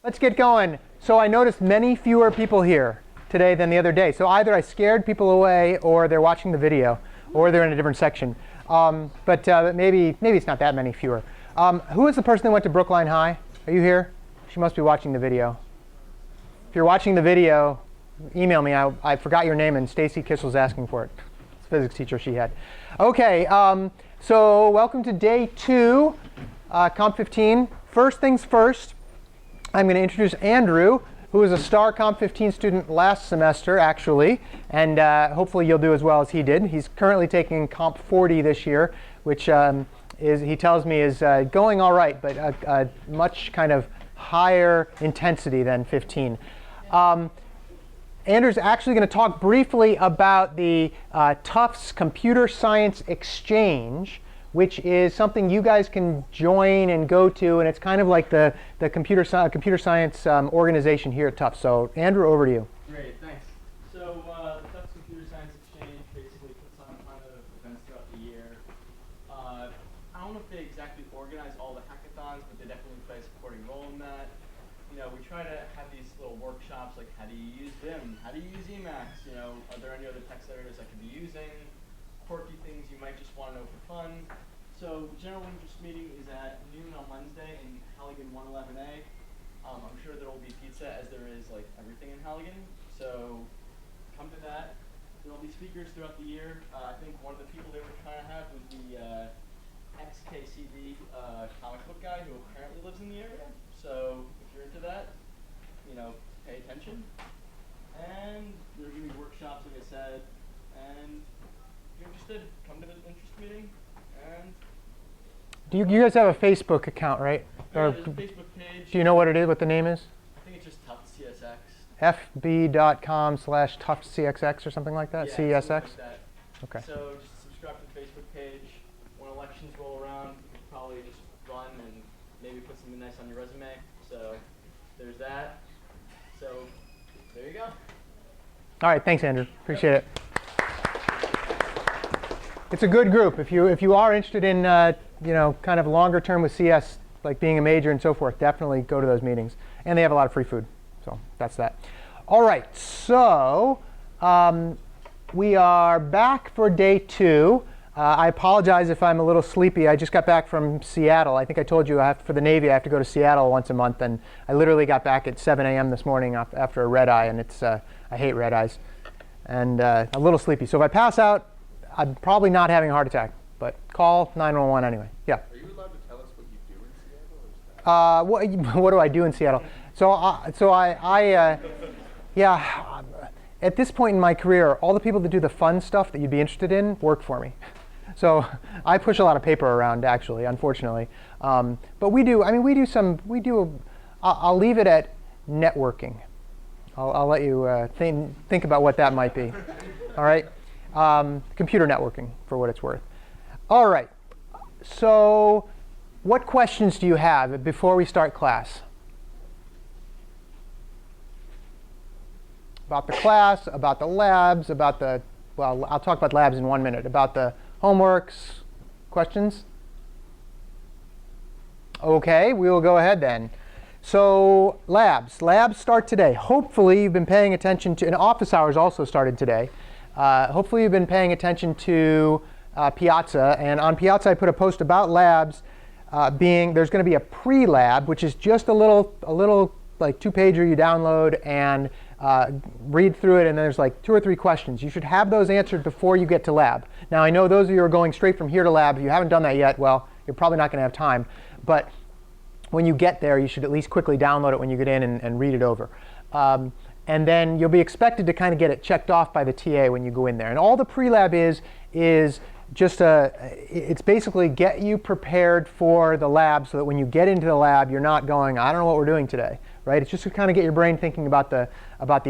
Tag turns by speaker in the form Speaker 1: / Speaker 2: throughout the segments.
Speaker 1: Let's get going. So I noticed many fewer people here today than the other day. So either I scared people away, or they're watching the video, or they're in a different section. But maybe it's not that many fewer. Who is the person that went to Brookline High? Are you here? She must be watching the video. If you're watching the video, email me. I forgot your name, and Stacy Kissel's asking for it. It's a physics teacher she had. OK, so welcome to day 2, Comp 15. First things first, I'm going to introduce Andrew, who was a star Comp 15 student last semester, actually. And hopefully you'll do as well as he did. He's currently taking Comp 40 this year, which he tells me is going all right, but a much kind of higher intensity than 15. Andrew's actually going to talk briefly about the Tufts Computer Science Exchange, which is something you guys can join and go to, and it's kind of like the computer science organization here at Tufts. So Andrew, over to you.
Speaker 2: Great, thanks. So the Tufts Computer Science Exchange basically puts on a ton of events throughout the year. I don't know if they exactly organize all the hackathons, but they definitely play a supporting role in that. You know, we try to have these little workshops like how do you use Vim, how do you use Emacs, you know, are there any other text editors I could be using, quirky things you might just want to know for fun. So general interest meeting is at noon on Wednesday in Halligan 111A. I'm sure there will be pizza, as there is like everything in Halligan. So come to that. There will be speakers throughout the year. I think one of the people they were trying to have was the XKCD comic book guy who apparently lives in the area. So if you're into that, you know, pay attention. And there are going to be workshops, like I said. And if you're interested, come to the interest meeting. And
Speaker 1: Do you guys have a Facebook account, right?
Speaker 2: there's a Facebook page.
Speaker 1: Do you know what it is, what the name is?
Speaker 2: I think it's just Tufts CSX.
Speaker 1: fb.com/TuftsCXX or something like that?
Speaker 2: Yeah,
Speaker 1: CSX?
Speaker 2: something like that.
Speaker 1: OK.
Speaker 2: So just subscribe to the Facebook page. When elections roll around, you can probably just run and maybe put something nice on your resume. So there's that. So there you go.
Speaker 1: All right, thanks, Andrew. Appreciate it. It's a good group. If you are interested in you know, kind of longer term with CS, like being a major and so forth, definitely go to those meetings. And they have a lot of free food. So that's that. All right, so we are back for day 2. I apologize if I'm a little sleepy. I just got back from Seattle. I think I told you for the Navy I have to go to Seattle once a month. And I literally got back at 7 a.m. this morning after a red eye. And it's I hate red eyes. And a little sleepy. So if I pass out, I'm probably not having a heart attack. But call 911 anyway. Yeah.
Speaker 3: Are you allowed to tell us what you do in Seattle? Or is that
Speaker 1: What do I do in Seattle? So yeah. At this point in my career, all the people that do the fun stuff that you'd be interested in work for me. So I push a lot of paper around, actually, unfortunately. But we do. I mean, I'll leave it at networking. I'll let you think about what that might be. All right. Computer networking, for what it's worth. All right. So what questions do you have before we start class? About the class, about the labs, about the, well, I'll talk about labs in 1 minute, about the homeworks. Questions? OK, we will go ahead then. So labs. Labs start today. Hopefully you've been paying attention to, and office hours also started today. Hopefully you've been paying attention to Piazza. And on Piazza I put a post about labs there's going to be a pre-lab, which is just a little like 2-pager you download and read through it, and then there's like 2 or 3 questions. You should have those answered before you get to lab. Now I know those of you who are going straight from here to lab, if you haven't done that yet, well, you're probably not going to have time. But when you get there, you should at least quickly download it when you get in and read it over. And then you'll be expected to kind of get it checked off by the TA when you go in there. And all the pre-lab is just it's basically get you prepared for the lab so that when you get into the lab, you're not going, I don't know what we're doing today, right? It's just to kind of get your brain thinking about the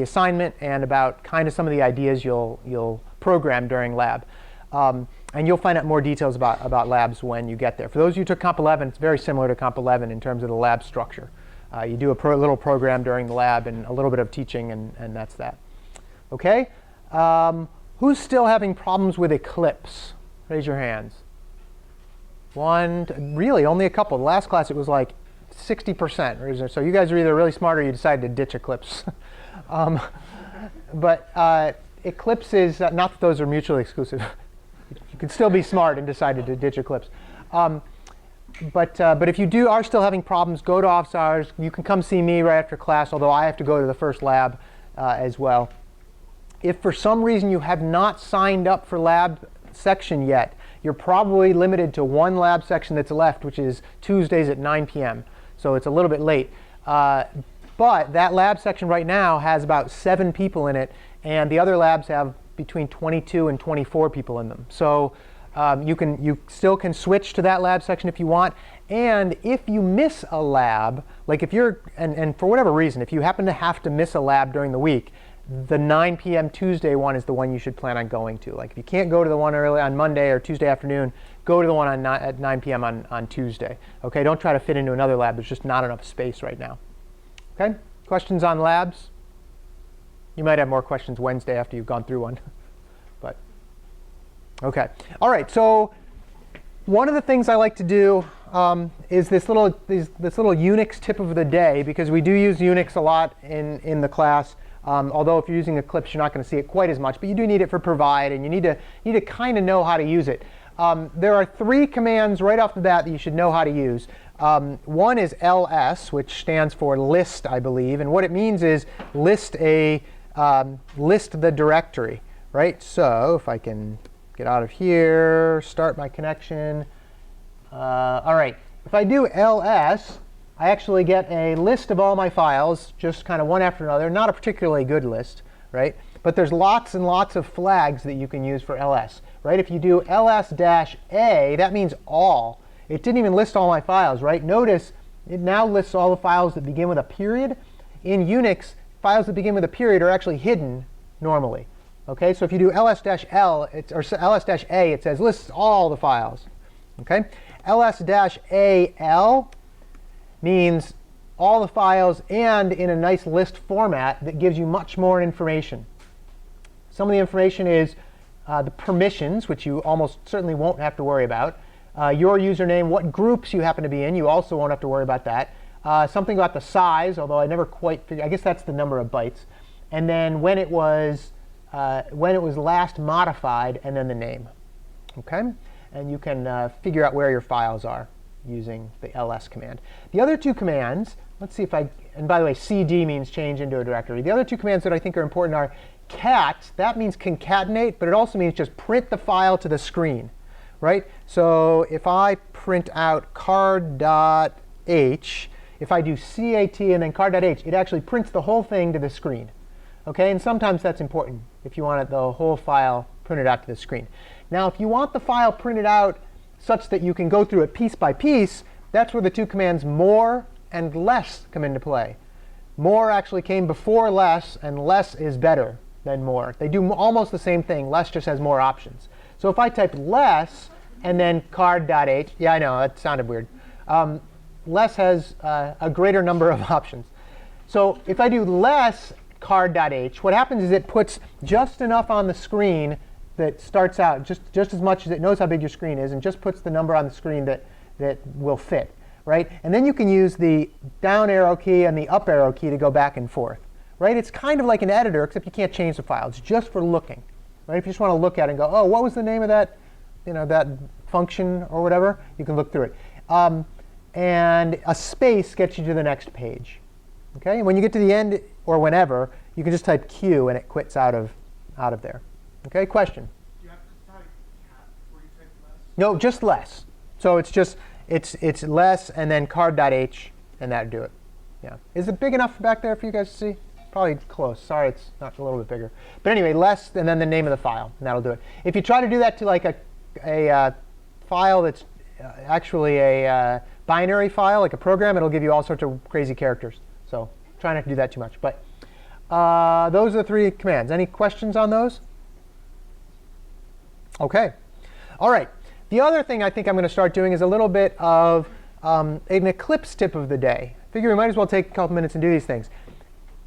Speaker 1: assignment and about kind of some of the ideas you'll program during lab. And you'll find out more details about labs when you get there. For those of you who took Comp 11, it's very similar to Comp 11 in terms of the lab structure. You do a little program during the lab and a little bit of teaching, and that's that. OK? Who's still having problems with Eclipse? Raise your hands. One, really, only a couple. The last class, it was like 60%. So you guys are either really smart or you decided to ditch Eclipse. But Eclipse is, not that those are mutually exclusive. You could still be smart and decided to ditch Eclipse. But if you are still having problems, go to office hours. You can come see me right after class, although I have to go to the first lab as well. If for some reason you have not signed up for lab section yet, you're probably limited to one lab section that's left, which is Tuesdays at 9 p.m. So it's a little bit late. But that lab section right now has about 7 people in it, and the other labs have between 22 and 24 people in them. So you still can switch to that lab section if you want. And if you miss a lab, like if you're, and for whatever reason, if you happen to have to miss a lab during the week, the 9 p.m. Tuesday one is the one you should plan on going to. Like if you can't go to the one early on Monday or Tuesday afternoon, go to the one at 9 p.m. on Tuesday. Okay, don't try to fit into another lab. There's just not enough space right now. Okay, questions on labs? You might have more questions Wednesday after you've gone through one. But okay, all right. So one of the things I like to do is this little Unix tip of the day, because we do use Unix a lot in the class. Although if you're using Eclipse, you're not going to see it quite as much, but you do need it for provide, and you need to kind of know how to use it. There are 3 commands right off the bat that you should know how to use. One is ls, which stands for list, I believe, and what it means is list the directory, right? So if I can get out of here, start my connection. All right, if I do ls, I actually get a list of all my files, just kind of one after another. Not a particularly good list, right? But there's lots and lots of flags that you can use for ls, right? If you do ls-a, that means all. It didn't even list all my files, right? Notice it now lists all the files that begin with a period. In Unix, files that begin with a period are actually hidden normally. Okay, so if you do ls-l or ls-a, it says lists all the files. Okay, ls-al means all the files and in a nice list format that gives you much more information. Some of the information is the permissions, which you almost certainly won't have to worry about. Your username, what groups you happen to be in, you also won't have to worry about that. Something about the size, although I never quite figured, I guess that's the number of bytes. And then when it was last modified, and then the name. Okay? And you can figure out where your files are using the ls command. The other 2 commands, let's see if and by the way, cd means change into a directory. The other 2 commands that I think are important are cat, that means concatenate, but it also means just print the file to the screen, right? So if I print out card.h, if I do cat and then card.h, it actually prints the whole thing to the screen. Okay, and sometimes that's important if you want the whole file printed out to the screen. Now, if you want the file printed out such that you can go through it piece by piece, that's where the 2 commands more and less come into play. More actually came before less, and less is better than more. They do almost the same thing. Less just has more options. So if I type less and then card.h, yeah, I know, that sounded weird. Less has a greater number of options. So if I do less card.h, what happens is it puts just enough on the screen that starts out just as much as it knows how big your screen is, and just puts the number on the screen that will fit, right? And then you can use the down arrow key and the up arrow key to go back and forth, right? It's kind of like an editor, except you can't change the file. It's just for looking, right? If you just want to look at it and go, oh, what was the name of that, that function or whatever, you can look through it. And a space gets you to the next page. Okay? And when you get to the end, or whenever, you can just type Q and it quits out of there. Okay, question?
Speaker 4: Do you have to type cat before you type less?
Speaker 1: No, just less. So it's less and then card.h, and that'll do it. Yeah. Is it big enough back there for you guys to see? Probably close. Sorry, it's not a little bit bigger. But anyway, less and then the name of the file, and that'll do it. If you try to do that to like a file that's actually a binary file, like a program, it'll give you all sorts of crazy characters. So try not to do that too much. But those are the 3 commands. Any questions on those? OK. All right. The other thing I think I'm going to start doing is a little bit of an Eclipse tip of the day. I figure we might as well take a couple minutes and do these things.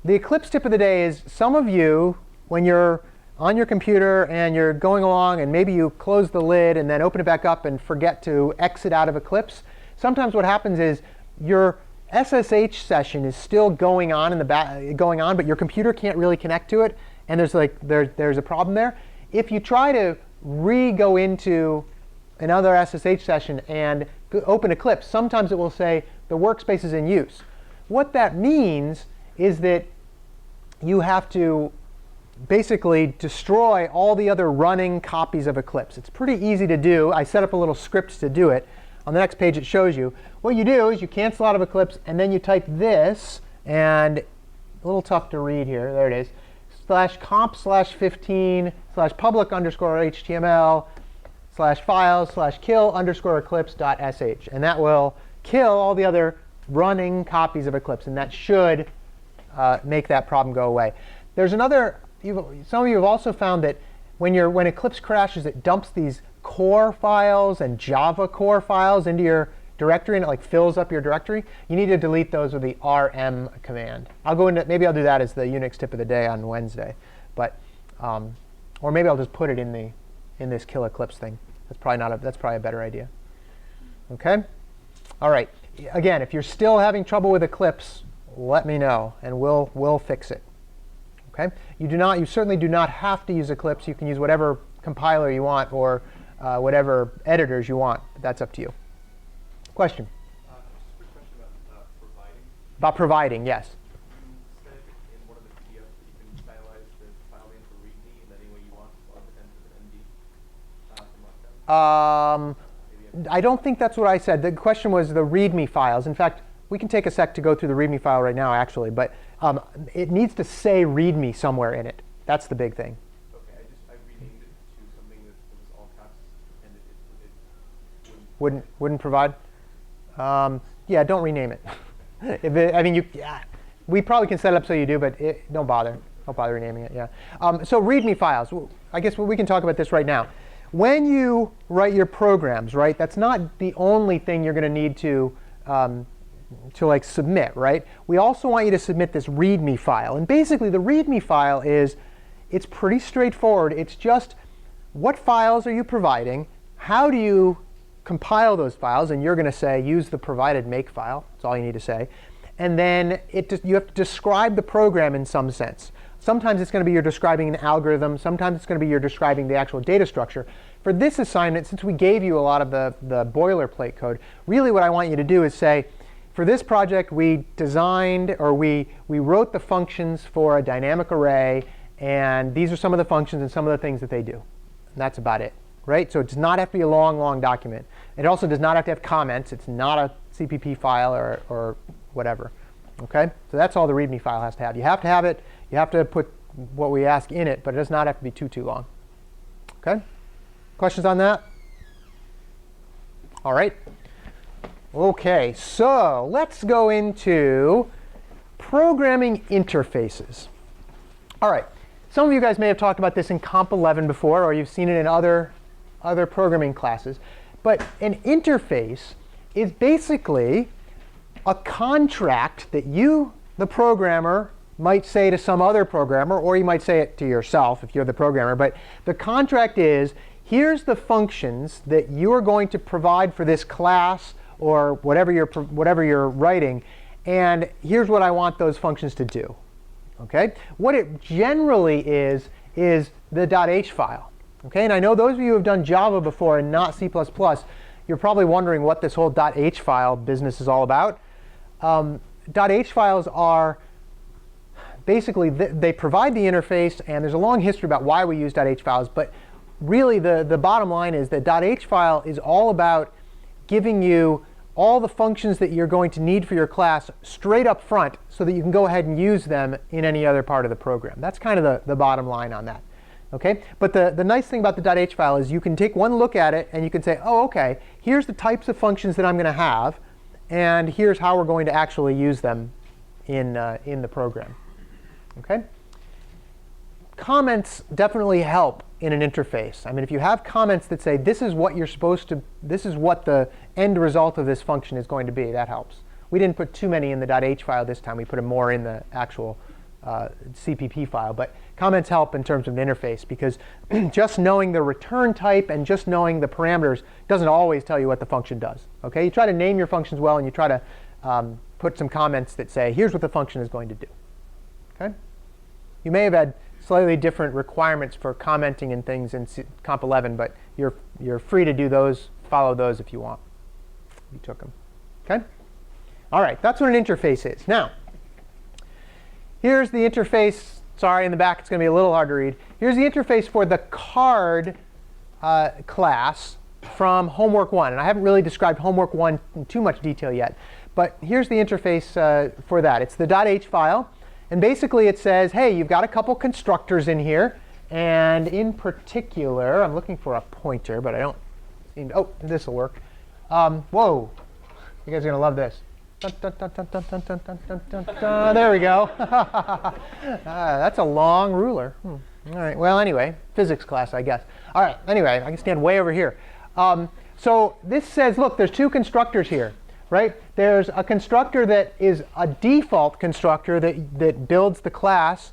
Speaker 1: The Eclipse tip of the day is some of you, when you're on your computer and you're going along and maybe you close the lid and then open it back up and forget to exit out of Eclipse, sometimes what happens is your SSH session is still going on in the but your computer can't really connect to it, and there's a problem there. If you try to go into another SSH session and open Eclipse, sometimes it will say the workspace is in use. What that means is that you have to basically destroy all the other running copies of Eclipse. It's pretty easy to do. I set up a little script to do it. On the next page, it shows you. What you do is you cancel out of Eclipse, and then you type this, and a little tough to read here. There it is. /comp/15/public_html/files/kill_eclipse.sh. And that will kill all the other running copies of Eclipse. And that should make that problem go away. There's another, some of you have also found that when Eclipse crashes, it dumps these core files and Java core files into your directory, and it like fills up your directory. You need to delete those with the rm command. Maybe I'll do that as the Unix tip of the day on Wednesday, but or maybe I'll just put it in this kill Eclipse thing. That's probably a better idea. Okay. All right. Again, if you're still having trouble with Eclipse, let me know, and we'll fix it. Okay. You certainly do not have to use Eclipse. You can use whatever compiler you want or whatever editors you want. But that's up to you. Question?
Speaker 3: Just a quick question about providing.
Speaker 1: About providing, yes.
Speaker 3: You said in one of the PDFs that you can stylize the file name for readme in any way you want, or the MD from Lockdown.
Speaker 1: I don't think that's what I said. The question was the README files. In fact, we can take a sec to go through the README file right now, actually. But it needs to say README somewhere in it. That's the big thing.
Speaker 3: Okay, I renamed it to something that was all caps, and it
Speaker 1: Wouldn't provide? Yeah, don't rename it. We probably can set it up so you do, but don't bother. Don't bother renaming it. Yeah. So README files. I guess we can talk about this right now. When you write your programs, right? That's not the only thing you're going to need to like submit, right? We also want you to submit this README file, and basically the README file it's pretty straightforward. It's just what files are you providing? How do you compile those files? And you're going to say use the provided make file. That's all you need to say. And then you have to describe the program in some sense. Sometimes it's going to be you're describing an algorithm. Sometimes it's going to be you're describing the actual data structure. For this assignment, since we gave you a lot of the boilerplate code, really what I want you to do is say, for this project, we designed or we wrote the functions for a dynamic array, and these are some of the functions and some of the things that they do. And that's about it, right? So it does not have to be a long, long document. It also does not have to have comments. It's not a CPP file or whatever. Okay? So that's all the README file has to have. You have to have it. You have to put what we ask in it, but it does not have to be too long. Okay? Questions on that? All right. OK, so let's go into programming interfaces. All right. Some of you guys may have talked about this in Comp 11 before, or you've seen it in other programming classes. But an interface is basically a contract that you, the programmer, might say to some other programmer, or you might say it to yourself if you're the programmer. But the contract is, here's the functions that you are going to provide for this class or whatever you're writing, and here's what I want those functions to do. Okay? What it generally is the .h file. Okay? And I know those of you who have done Java before and not C++, you're probably wondering what this whole .h file business is all about. .h files are basically, they provide the interface, and there's a long history about why we use .h files, but really the bottom line is that .h file is all about giving you all the functions that you're going to need for your class straight up front so that you can go ahead and use them in any other part of the program. That's kind of the bottom line on that. Okay? But the nice thing about the .h file is you can take one look at it and you can say, oh, OK, here's the types of functions that I'm going to have, and here's how we're going to actually use them in the program. Okay? Comments definitely help in an interface. I mean, if you have comments that say, this is what the end result of this function is going to be, that helps. We didn't put too many in the .h file this time. We put them more in the actual CPP file. But comments help in terms of an interface, because just knowing the return type and just knowing the parameters doesn't always tell you what the function does. Okay? You try to name your functions well, and you try to put some comments that say, here's what the function is going to do. Okay? You may have had slightly different requirements for commenting and things in Comp 11, but you're free to do those, follow those if you want. You took them. Okay? All right, that's what an interface is. Now, here's the interface. Sorry, in the back it's going to be a little hard to read. Here's the interface for the card class from Homework 1. And I haven't really described Homework 1 in too much detail yet. But here's the interface for that. It's the .h file. And basically it says, hey, you've got a couple constructors in here. And in particular, I'm looking for a pointer, but I don't seem to. Oh, this will work. Whoa. You guys are going to love this. Dun, dun, dun, dun, dun, dun, dun, dun, dun, dun, dun. There we go. That's a long ruler. All right. Well, anyway, physics class, I guess. All right. Anyway, I can stand way over here. So this says, look, there's two constructors here. Right? There's a constructor that is a default constructor that builds the class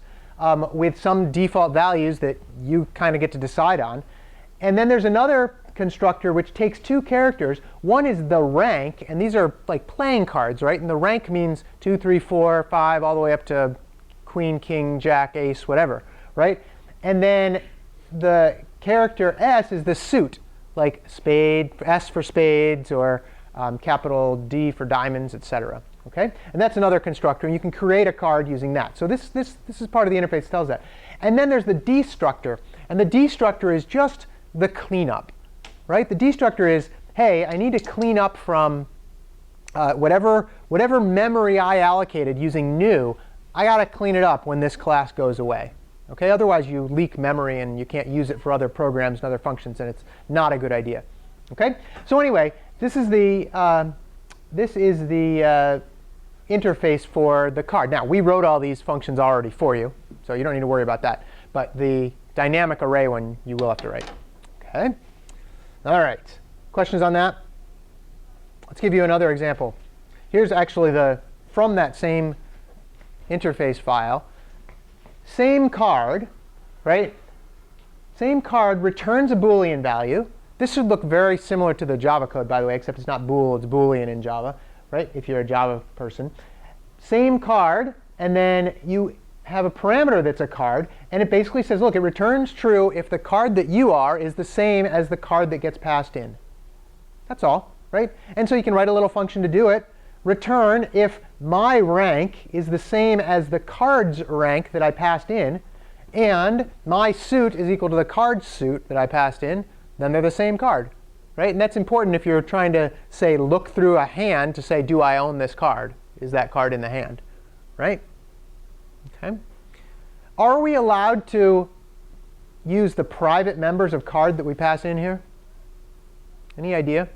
Speaker 1: with some default values that you kind of get to decide on. And then there's another constructor which takes two characters. One is the rank, and these are like playing cards, right? And the rank means 2, 3, 4, 5, all the way up to queen, king, jack, ace, whatever, right? And then the character S is the suit, like spade, S for spades, or capital D for diamonds, etc. Okay? And that's another constructor, and you can create a card using that. So this is part of the interface that tells that. And then there's the destructor, and the destructor is just the cleanup, right? The destructor is, hey, I need to clean up from whatever memory I allocated using new. I got to clean it up when this class goes away. Okay? Otherwise, you leak memory and you can't use it for other programs and other functions, and it's not a good idea. Okay? So anyway, this is the interface for the card. Now, we wrote all these functions already for you, so you don't need to worry about that. But the dynamic array one, you will have to write. Okay? All right. Questions on that? Let's give you another example. Here's actually from that same interface file. Same card, right? Same card returns a Boolean value. This should look very similar to the Java code, by the way, except it's not bool, it's Boolean in Java, right? If you're a Java person. Same card, and then you have a parameter that's a card, and it basically says, look, it returns true if the card that you are is the same as the card that gets passed in. That's all, right? And so you can write a little function to do it. Return if my rank is the same as the card's rank that I passed in, and my suit is equal to the card's suit that I passed in, then they're the same card, right? And that's important if you're trying to, say, look through a hand to say, do I own this card? Is that card in the hand, right? Okay. Are we allowed to use the private members of card that we pass in here? Any idea?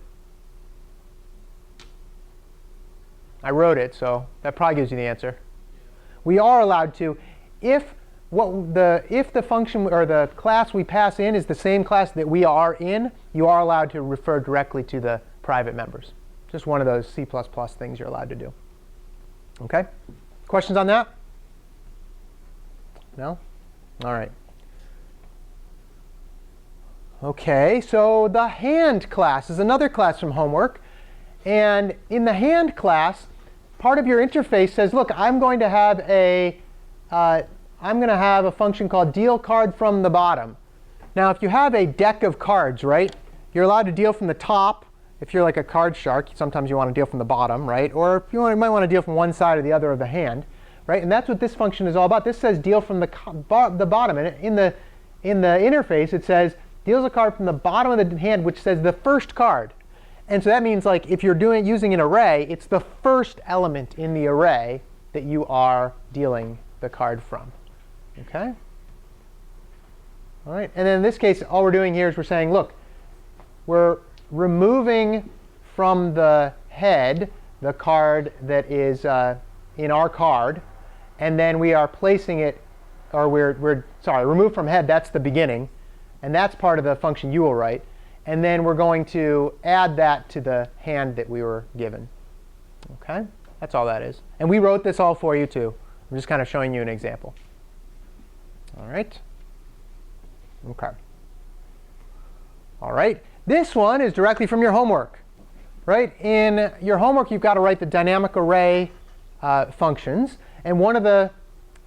Speaker 1: I wrote it, so that probably gives you the answer. We are allowed to if the function or the class we pass in is the same class that we are in, you are allowed to refer directly to the private members. Just one of those C++ things you're allowed to do. OK? Questions on that? No? All right. OK, so the hand class is another class from Homework. And in the hand class, part of your interface says, look, I'm going to have a function called deal card from the bottom. Now, if you have a deck of cards, right, you're allowed to deal from the top. If you're like a card shark, sometimes you want to deal from the bottom, right? Or you might want to deal from one side or the other of the hand, right? And that's what this function is all about. This says deal from the bottom. And in the interface, it says deals a card from the bottom of the hand, which says the first card. And so that means, like, if you're using an array, it's the first element in the array that you are dealing the card from. OK? All right. And then in this case, all we're doing here is we're saying, look, we're removing from the head the card that is in our card. And then we are placing it, or remove from head, that's the beginning. And that's part of the function you will write. And then we're going to add that to the hand that we were given. OK? That's all that is. And we wrote this all for you, too. I'm just kind of showing you an example. All right? OK. All right. This one is directly from your homework. Right? In your homework, you've got to write the dynamic array functions. And one of the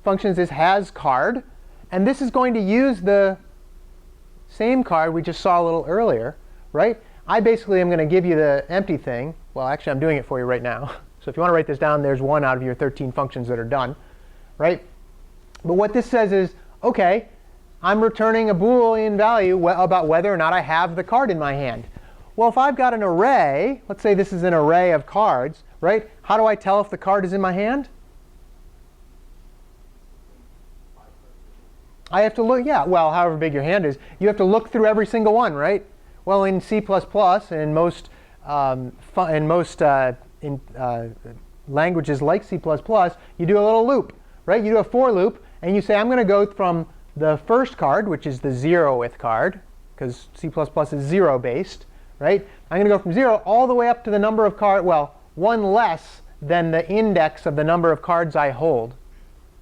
Speaker 1: functions is hasCard. And this is going to use the same card we just saw a little earlier, right? I basically am going to give you the empty thing. Well, actually, I'm doing it for you right now. So if you want to write this down, there's one out of your 13 functions that are done, right? But what this says is, OK, I'm returning a Boolean value about whether or not I have the card in my hand. Well, if I've got an array, let's say this is an array of cards, right? How do I tell if the card is in my hand? I have to look, yeah, well, however big your hand is, you have to look through every single one, right? Well, in C++ and in most languages like C++, you do a little loop, right? You do a for loop, and you say, I'm going to go from the first card, which is the 0th card, because C++ is 0 based, right? I'm going to go from 0 all the way up to the number of cards, well, one less than the index of the number of cards I hold,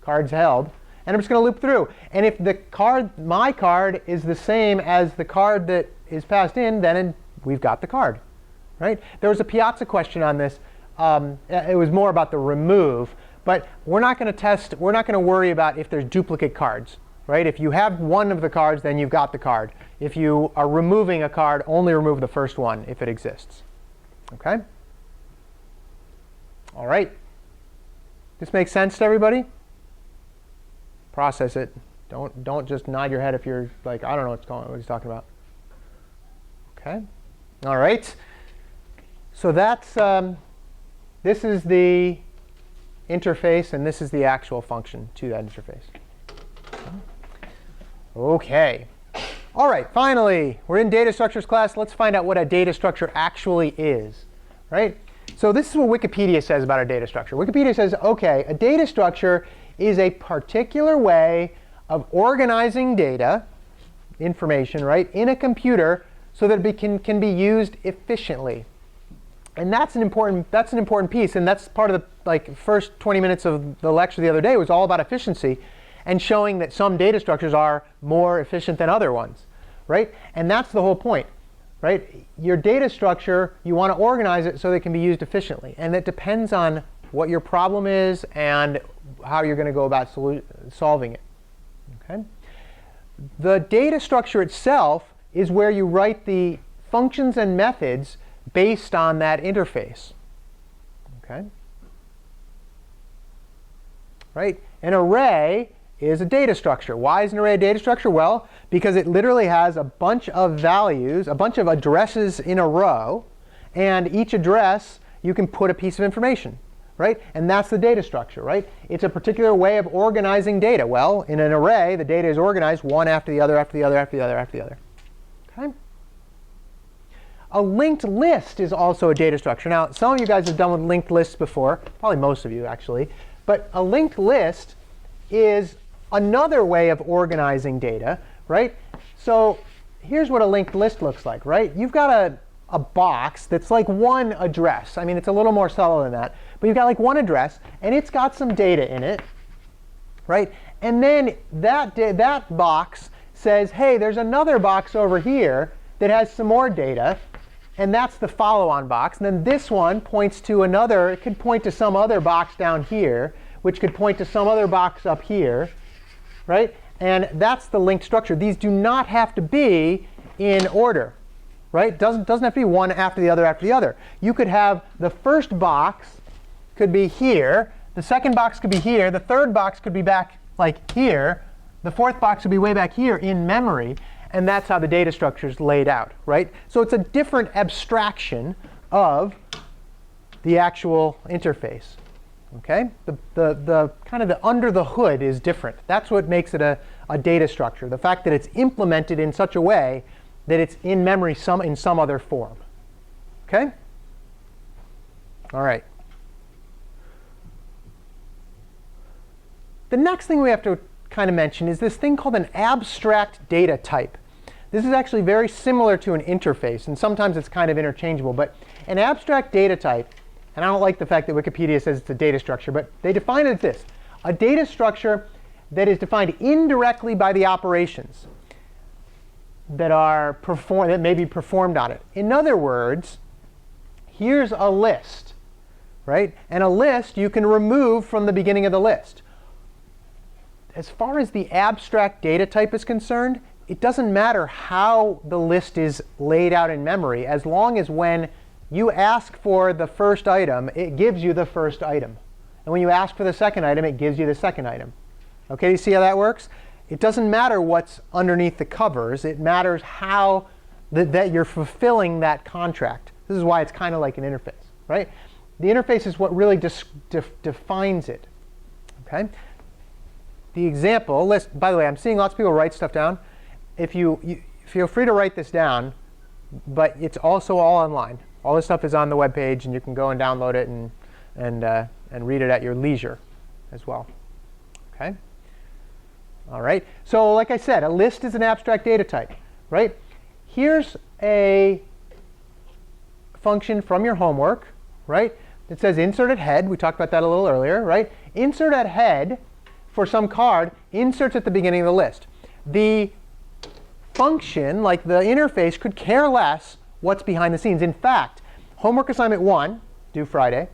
Speaker 1: cards held. And I'm just going to loop through. And if the card, my card, is the same as the card that is passed in, then we've got the card, right? There was a Piazza question on this. It was more about the remove. But we're not going to test, we're not going to worry about if there's duplicate cards, right? If you have one of the cards, then you've got the card. If you are removing a card, only remove the first one if it exists. OK? All right. This makes sense to everybody? Process it. Don't just nod your head if you're like, I don't know what he's talking about. OK? All right. So that's this is the interface, and this is the actual function to that interface. OK. All right, finally, we're in data structures class. Let's find out what a data structure actually is, right? So this is what Wikipedia says about a data structure. Wikipedia says, OK, a data structure is a particular way of organizing data, information, right, in a computer so that it can be used efficiently. And that's an important piece. And that's part of the first 20 minutes of the lecture the other day was all about efficiency and showing that some data structures are more efficient than other ones, right? And that's the whole point, right? Your data structure, you want to organize it so that it can be used efficiently. And it depends on what your problem is and how you're going to go about solving it. Okay? The data structure itself is where you write the functions and methods based on that interface. Okay? Right? An array is a data structure. Why is an array a data structure? Well, because it literally has a bunch of values, a bunch of addresses in a row, and each address you can put a piece of information. Right? And that's the data structure, right? It's a particular way of organizing data. Well, in an array, the data is organized one after the other, after the other, after the other, after the other. Okay? A linked list is also a data structure. Now, some of you guys have done with linked lists before, probably most of you actually. But a linked list is another way of organizing data, right? So here's what a linked list looks like, right? You've got a box that's like one address. I mean, it's a little more subtle than that. But you've got like one address, and it's got some data in it, right? And then that box says, hey, there's another box over here that has some more data. And that's the follow-on box. And then this one points to another. It could point to some other box down here, which could point to some other box up here, right? And that's the linked structure. These do not have to be in order. Right? Doesn't have to be one after the other after the other. You could have the first box could be here. The second box could be here. The third box could be back like here. The fourth box would be way back here in memory. And that's how the data structure is laid out, right? So it's a different abstraction of the actual interface. Okay? The kind of the under the hood is different. That's what makes it a data structure. The fact that it's implemented in such a way that it's in memory in some other form. OK? All right. The next thing we have to kind of mention is this thing called an abstract data type. This is actually very similar to an interface. And sometimes it's kind of interchangeable. But an abstract data type, and I don't like the fact that Wikipedia says it's a data structure, but they define it as this: a data structure that is defined indirectly by the operations that may be performed on it. In other words, here's a list, right? And a list you can remove from the beginning of the list. As far as the abstract data type is concerned, it doesn't matter how the list is laid out in memory, as long as when you ask for the first item, it gives you the first item. And when you ask for the second item, it gives you the second item. OK, you see how that works? It doesn't matter what's underneath the covers. It matters how that you're fulfilling that contract. This is why it's kind of like an interface, right? The interface is what really defines it. OK? The example list, by the way, I'm seeing lots of people write stuff down. If you feel free to write this down, but it's also all online. All this stuff is on the web page, and you can go and download it and read it at your leisure as well. OK? All right. So like I said, a list is an abstract data type, right? Here's a function from your homework, right? It says insert at head. We talked about that a little earlier, right? Insert at head for some card inserts at the beginning of the list. The function, like the interface, could care less what's behind the scenes. In fact, homework assignment 1, due Friday,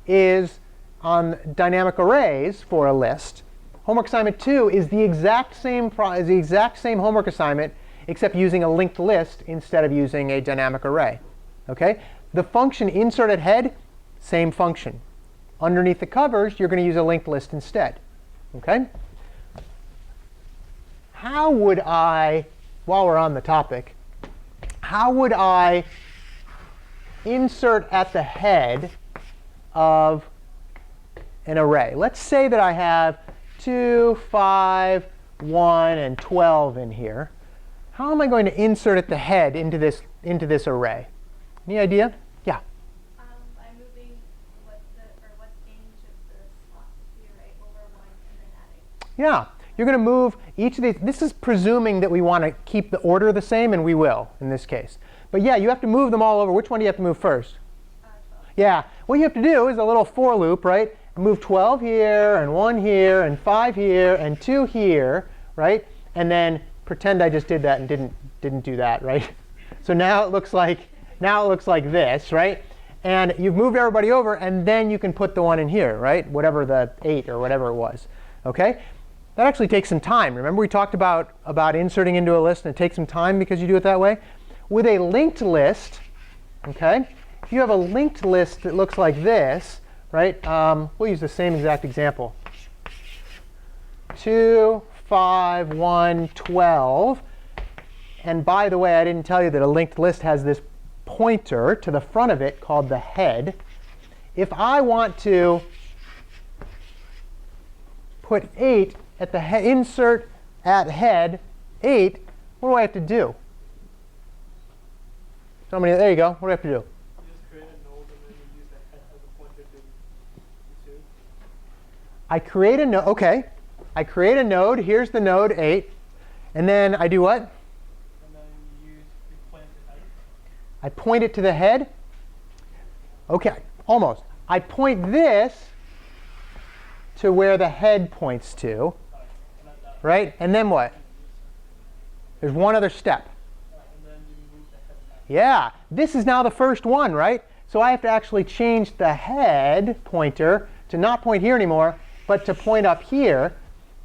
Speaker 1: is on dynamic arrays for a list. Homework assignment 2 is the exact same homework assignment, except using a linked list instead of using a dynamic array. OK? The function insert at head, same function. Underneath the covers, you're going to use a linked list instead. OK? How would I, while we're on the topic, how would I insert at the head of an array? Let's say that I have 2, 5, 1, and 12 in here. How am I going to insert at the head into this array? Any idea? Yeah.
Speaker 5: By moving what change of the slots to the array over 1 and then adding.
Speaker 1: Yeah. You're going to move each of these. This is presuming that we want to keep the order the same, and we will in this case. But yeah, you have to move them all over. Which one do you have to move first?
Speaker 5: 12.
Speaker 1: Yeah. What you have to do is a little for loop, right? Move 12 here, and 1 here, and 5 here, and 2 here, right? And then pretend I just did that and didn't do that, right? So now it looks like this, right? And you've moved everybody over, and then you can put the one in here, right? Whatever the 8 or whatever it was. OK? That actually takes some time. Remember we talked about inserting into a list, and it takes some time because you do it that way? With a linked list, OK? If you have a linked list that looks like this, right? We'll use the same exact example. 2, 5, 1, 12. And by the way, I didn't tell you that a linked list has this pointer to the front of it called the head. If I want to put 8 at the head, insert at head 8, what do I have to do? There you go. What do I have to do?
Speaker 4: You just create a node and then you use the head as a pointer to.
Speaker 1: I create a node. OK. I create a node. Here's the node 8. And then I do what?
Speaker 4: And then you point it to head.
Speaker 1: I point it to the head. OK, almost. I point this to where the head points to, right? And then what? There's one other step.
Speaker 4: And then you move the head back.
Speaker 1: Yeah, this is now the first one, right? So I have to actually change the head pointer to not point here anymore, but to point up here.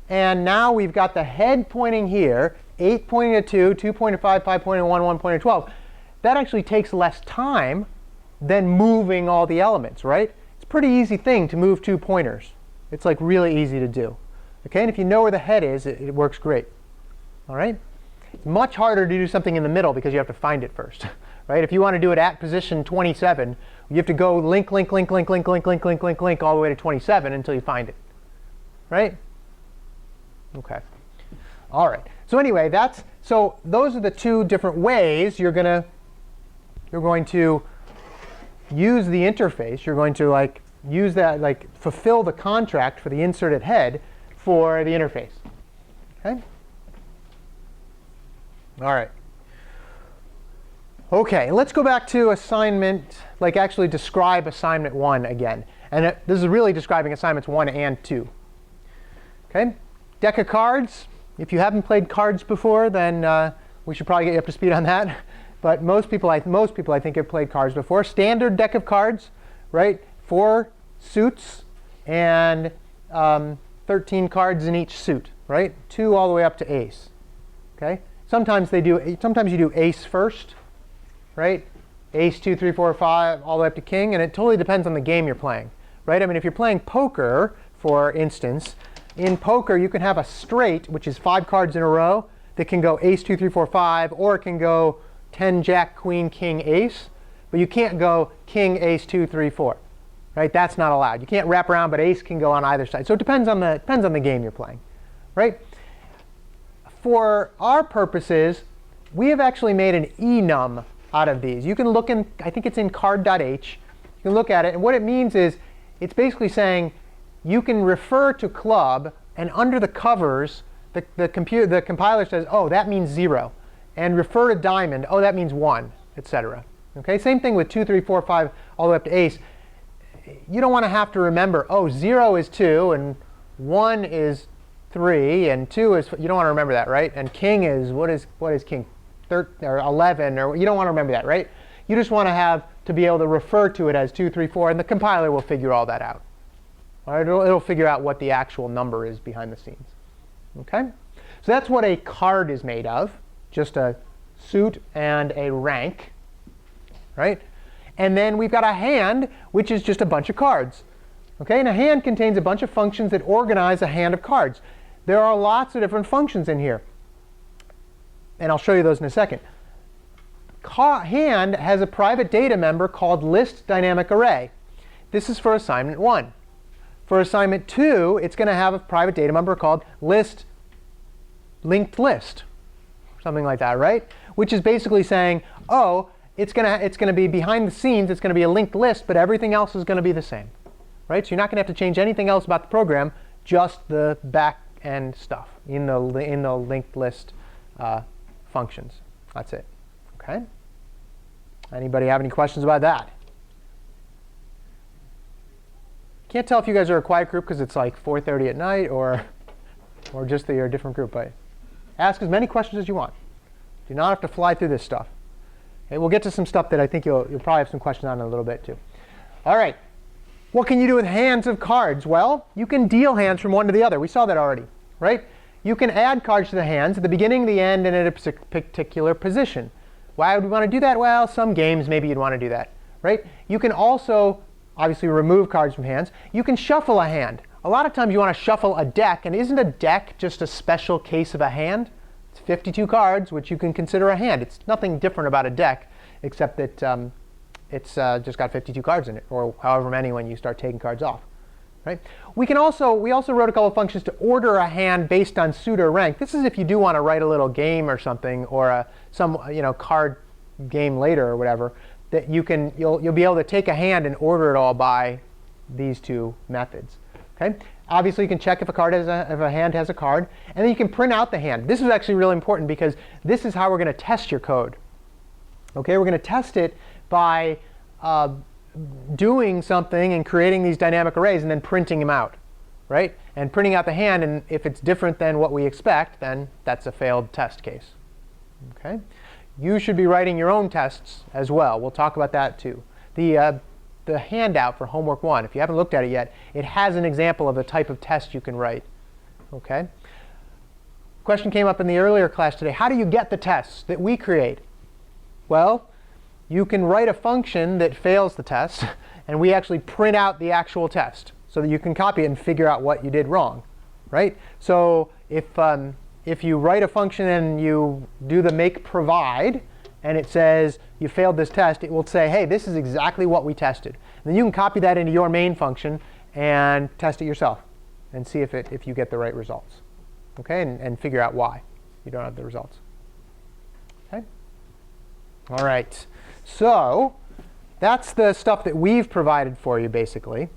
Speaker 1: And now we've got the head pointing here, 8 pointing to 2, 2 pointing to 5, 5 pointing to 1, 1 pointing to 12. That actually takes less time than moving all the elements, right? It's a pretty easy thing to move 2 pointers. It's like really easy to do. OK, and if you know where the head is, it works great. All right? It's much harder to do something in the middle because you have to find it first, right? If you want to do it at position 27, you have to go link all the way to 27 until you find it, right? OK. All right. So anyway, those are the 2 different ways you're going to use the interface. You're going to use that, fulfill the contract for the inserted head for the interface. OK. All right. OK, let's go back to assignment, actually describe assignment 1 again. And this is really describing assignments 1 and 2. OK, deck of cards. If you haven't played cards before, then we should probably get you up to speed on that. But most people I think have played cards before. Standard deck of cards, right? 4 suits and 13 cards in each suit, right? 2 all the way up to ace. Okay. Sometimes you do ace first, right? Ace, 2, 3, 4, 5, all the way up to king, and it totally depends on the game you're playing, right? I mean, if you're playing poker, for instance, in poker you can have a straight, which is 5 cards in a row, that can go ace, 2, 3, 4, 5, or it can go 10, jack, queen, king, ace, but you can't go king, ace, 2, 3, 4, right? That's not allowed. You can't wrap around, but ace can go on either side. So it depends on the game you're playing, right? For our purposes, we have actually made an enum out of these. You can look in, I think it's in card.h. You can look at it, and what it means is it's basically saying you can refer to club, and under the covers, the compiler says, oh, that means 0. And refer to diamond, oh, that means 1, etc. Okay, same thing with 2, 3, 4, 5, all the way up to ace. You don't want to have to remember, oh, 0 is 2, and 1 is 3, and 2 is, you don't want to remember that, right? And king is, what is king? 13, or 11, or you don't want to remember that, right? You just want to be able to refer to it as 2, 3, 4, and the compiler will figure all that out. All right, it'll figure out what the actual number is behind the scenes. Okay? So that's what a card is made of, just a suit and a rank, right? And then we've got a hand, which is just a bunch of cards. Okay, and a hand contains a bunch of functions that organize a hand of cards. There are lots of different functions in here, and I'll show you those in a second. Hand has a private data member called list dynamic array. This is for assignment 1. For assignment 2, it's going to have a private data member called list linked list, something like that, right? Which is basically saying, oh, it's going to be behind the scenes, it's going to be a linked list, but everything else is going to be the same, right? So you're not going to have to change anything else about the program, just the back end stuff in the linked list functions. That's it. Okay. Anybody have any questions about that? Can't tell if you guys are a quiet group because it's like 4:30 at night, or just that you're a different group. But ask as many questions as you want. Do not have to fly through this stuff. Okay, we'll get to some stuff that I think you'll probably have some questions on in a little bit too. All right. What can you do with hands of cards? Well, you can deal hands from one to the other. We saw that already, right? You can add cards to the hands at the beginning, the end, and at a particular position. Why would we want to do that? Well, some games maybe you'd want to do that, right? You can also obviously remove cards from hands. You can shuffle a hand. A lot of times you want to shuffle a deck, and isn't a deck just a special case of a hand? It's 52 cards, which you can consider a hand. It's nothing different about a deck, except that it's just got 52 cards in it, or however many when you start taking cards off. Right? We also wrote a couple of functions to order a hand based on suit or rank. This is if you do want to write a little game or something, or some card game later or whatever, that you'll be able to take a hand and order it all by these two methods. Okay? Obviously, you can check if a hand has a card, and then you can print out the hand. This is actually really important because this is how we're going to test your code. Okay, we're going to test it by doing something and creating these dynamic arrays and then printing them out, right? And printing out the hand, and if it's different than what we expect, then that's a failed test case. Okay? You should be writing your own tests as well. We'll talk about that too. The handout for homework 1, if you haven't looked at it yet, it has an example of a type of test you can write. Okay? Question came up in the earlier class today. How do you get the tests that we create? Well, you can write a function that fails the test, and we actually print out the actual test so that you can copy it and figure out what you did wrong, right? So if you write a function and you do the make provide, and it says you failed this test, it will say, hey, this is exactly what we tested. And then you can copy that into your main function and test it yourself and see if you get the right results, okay? And figure out why you don't have the results. Okay? All right. So that's the stuff that we've provided for you, basically.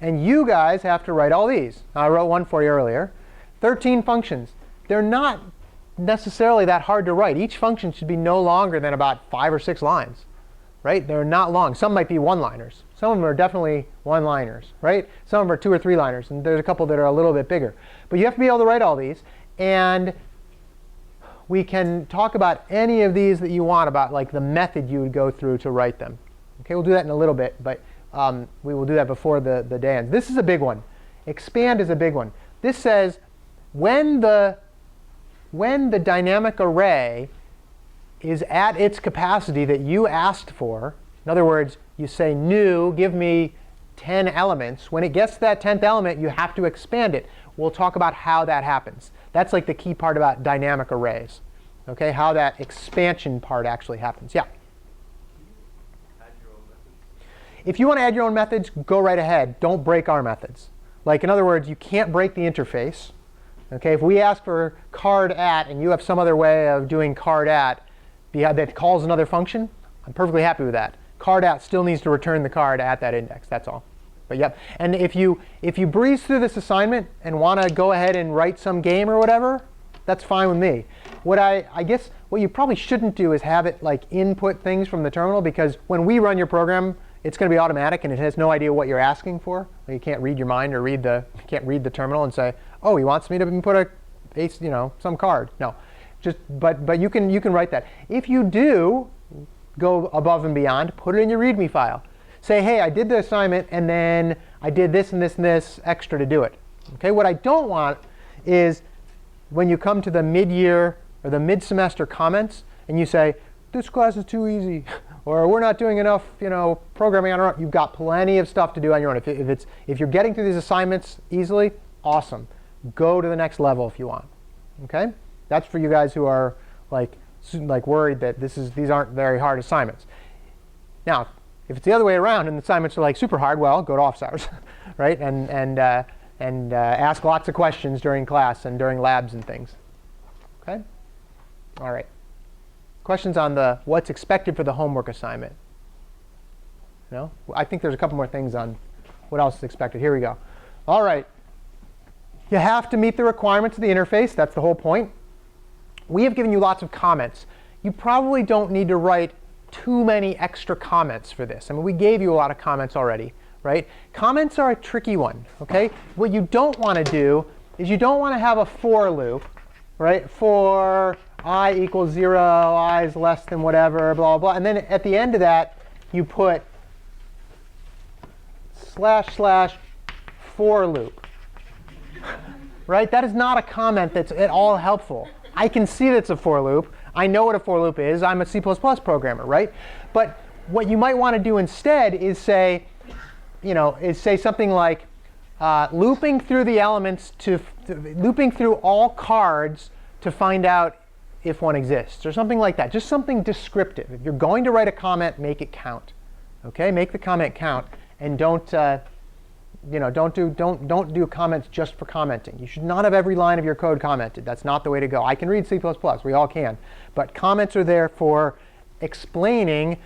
Speaker 1: And you guys have to write all these. I wrote one for you earlier. 13 functions. They're not necessarily that hard to write. Each function should be no longer than about 5 or 6 lines, right? They're not long. Some might be one-liners. Some of them are definitely one-liners, right? Some of them are 2 or 3-liners, and there's a couple that are a little bit bigger. But you have to be able to write all these, and we can talk about any of these that you want about, like the method you would go through to write them. Okay, we'll do that in a little bit, but we will do that before the day ends. This is a big one. Expand is a big one. This says when the dynamic array is at its capacity that you asked for, in other words, you say new, give me 10 elements. When it gets to that 10th element, you have to expand it. We'll talk about how that happens. That's like the key part about dynamic arrays. Okay, how that expansion part actually happens. Yeah?
Speaker 3: Add your own methods.
Speaker 1: If you want to add your own methods, go right ahead. Don't break our methods. Like, in other words, you can't break the interface. Okay, if we ask for card at and you have some other way of doing card at that calls another function, I'm perfectly happy with that. Card at still needs to return the card at that index. That's all. But yep. And if you breeze through this assignment and want to go ahead and write some game or whatever, that's fine with me. What I guess what you probably shouldn't do is have it like input things from the terminal, because when we run your program, it's going to be automatic and it has no idea what you're asking for. You can't read your mind or can't read the terminal and say, oh, he wants me to input some card. No, but you can write that. If you do go above and beyond, put it in your README file. Say, hey, I did the assignment and then I did this and this and this extra to do it. Okay, what I don't want is when you come to the mid-year or the mid-semester comments and you say, this class is too easy, or we're not doing enough programming on our own. You've got plenty of stuff to do on your own. If you're getting through these assignments easily, awesome. Go to the next level if you want. Okay? That's for you guys who are like worried that these aren't very hard assignments. Now, if it's the other way around and the assignments are like super hard, well, go to office hours, right? And ask lots of questions during class and during labs and things. Okay? All right. Questions on what's expected for the homework assignment? I think there's a couple more things on what else is expected. Here we go. All right. You have to meet the requirements of the interface. That's the whole point. We have given you lots of comments. You probably don't need to write too many extra comments for this. I mean, we gave you a lot of comments already, right? Comments are a tricky one, OK? What you don't want to do is you don't want to have a for loop, right? For I equals 0, I is less than whatever, blah, blah. And then at the end of that, you put / for loop. Right? That is not a comment that's at all helpful. I can see that it's a for loop. I know what a for loop is. I'm a C++ programmer, right? But what you might want to do instead is say, something like looping through the elements looping through all cards to find out if one exists, or something like that. Just something descriptive. If you're going to write a comment, make it count. Okay? Make the comment count, and don't do comments just for commenting. You should not have every line of your code commented. That's not the way to go. I can read C++. We all can. But comments are there for explaining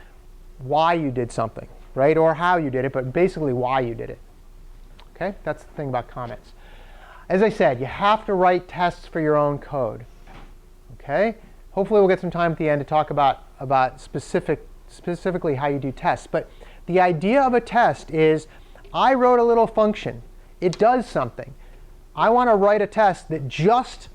Speaker 1: why you did something, right? Or how you did it, but basically why you did it. Okay? That's the thing about comments. As I said, you have to write tests for your own code. Okay? Hopefully we'll get some time at the end to talk about specifically how you do tests. But the idea of a test is, I wrote a little function. It does something. I want to write a test that just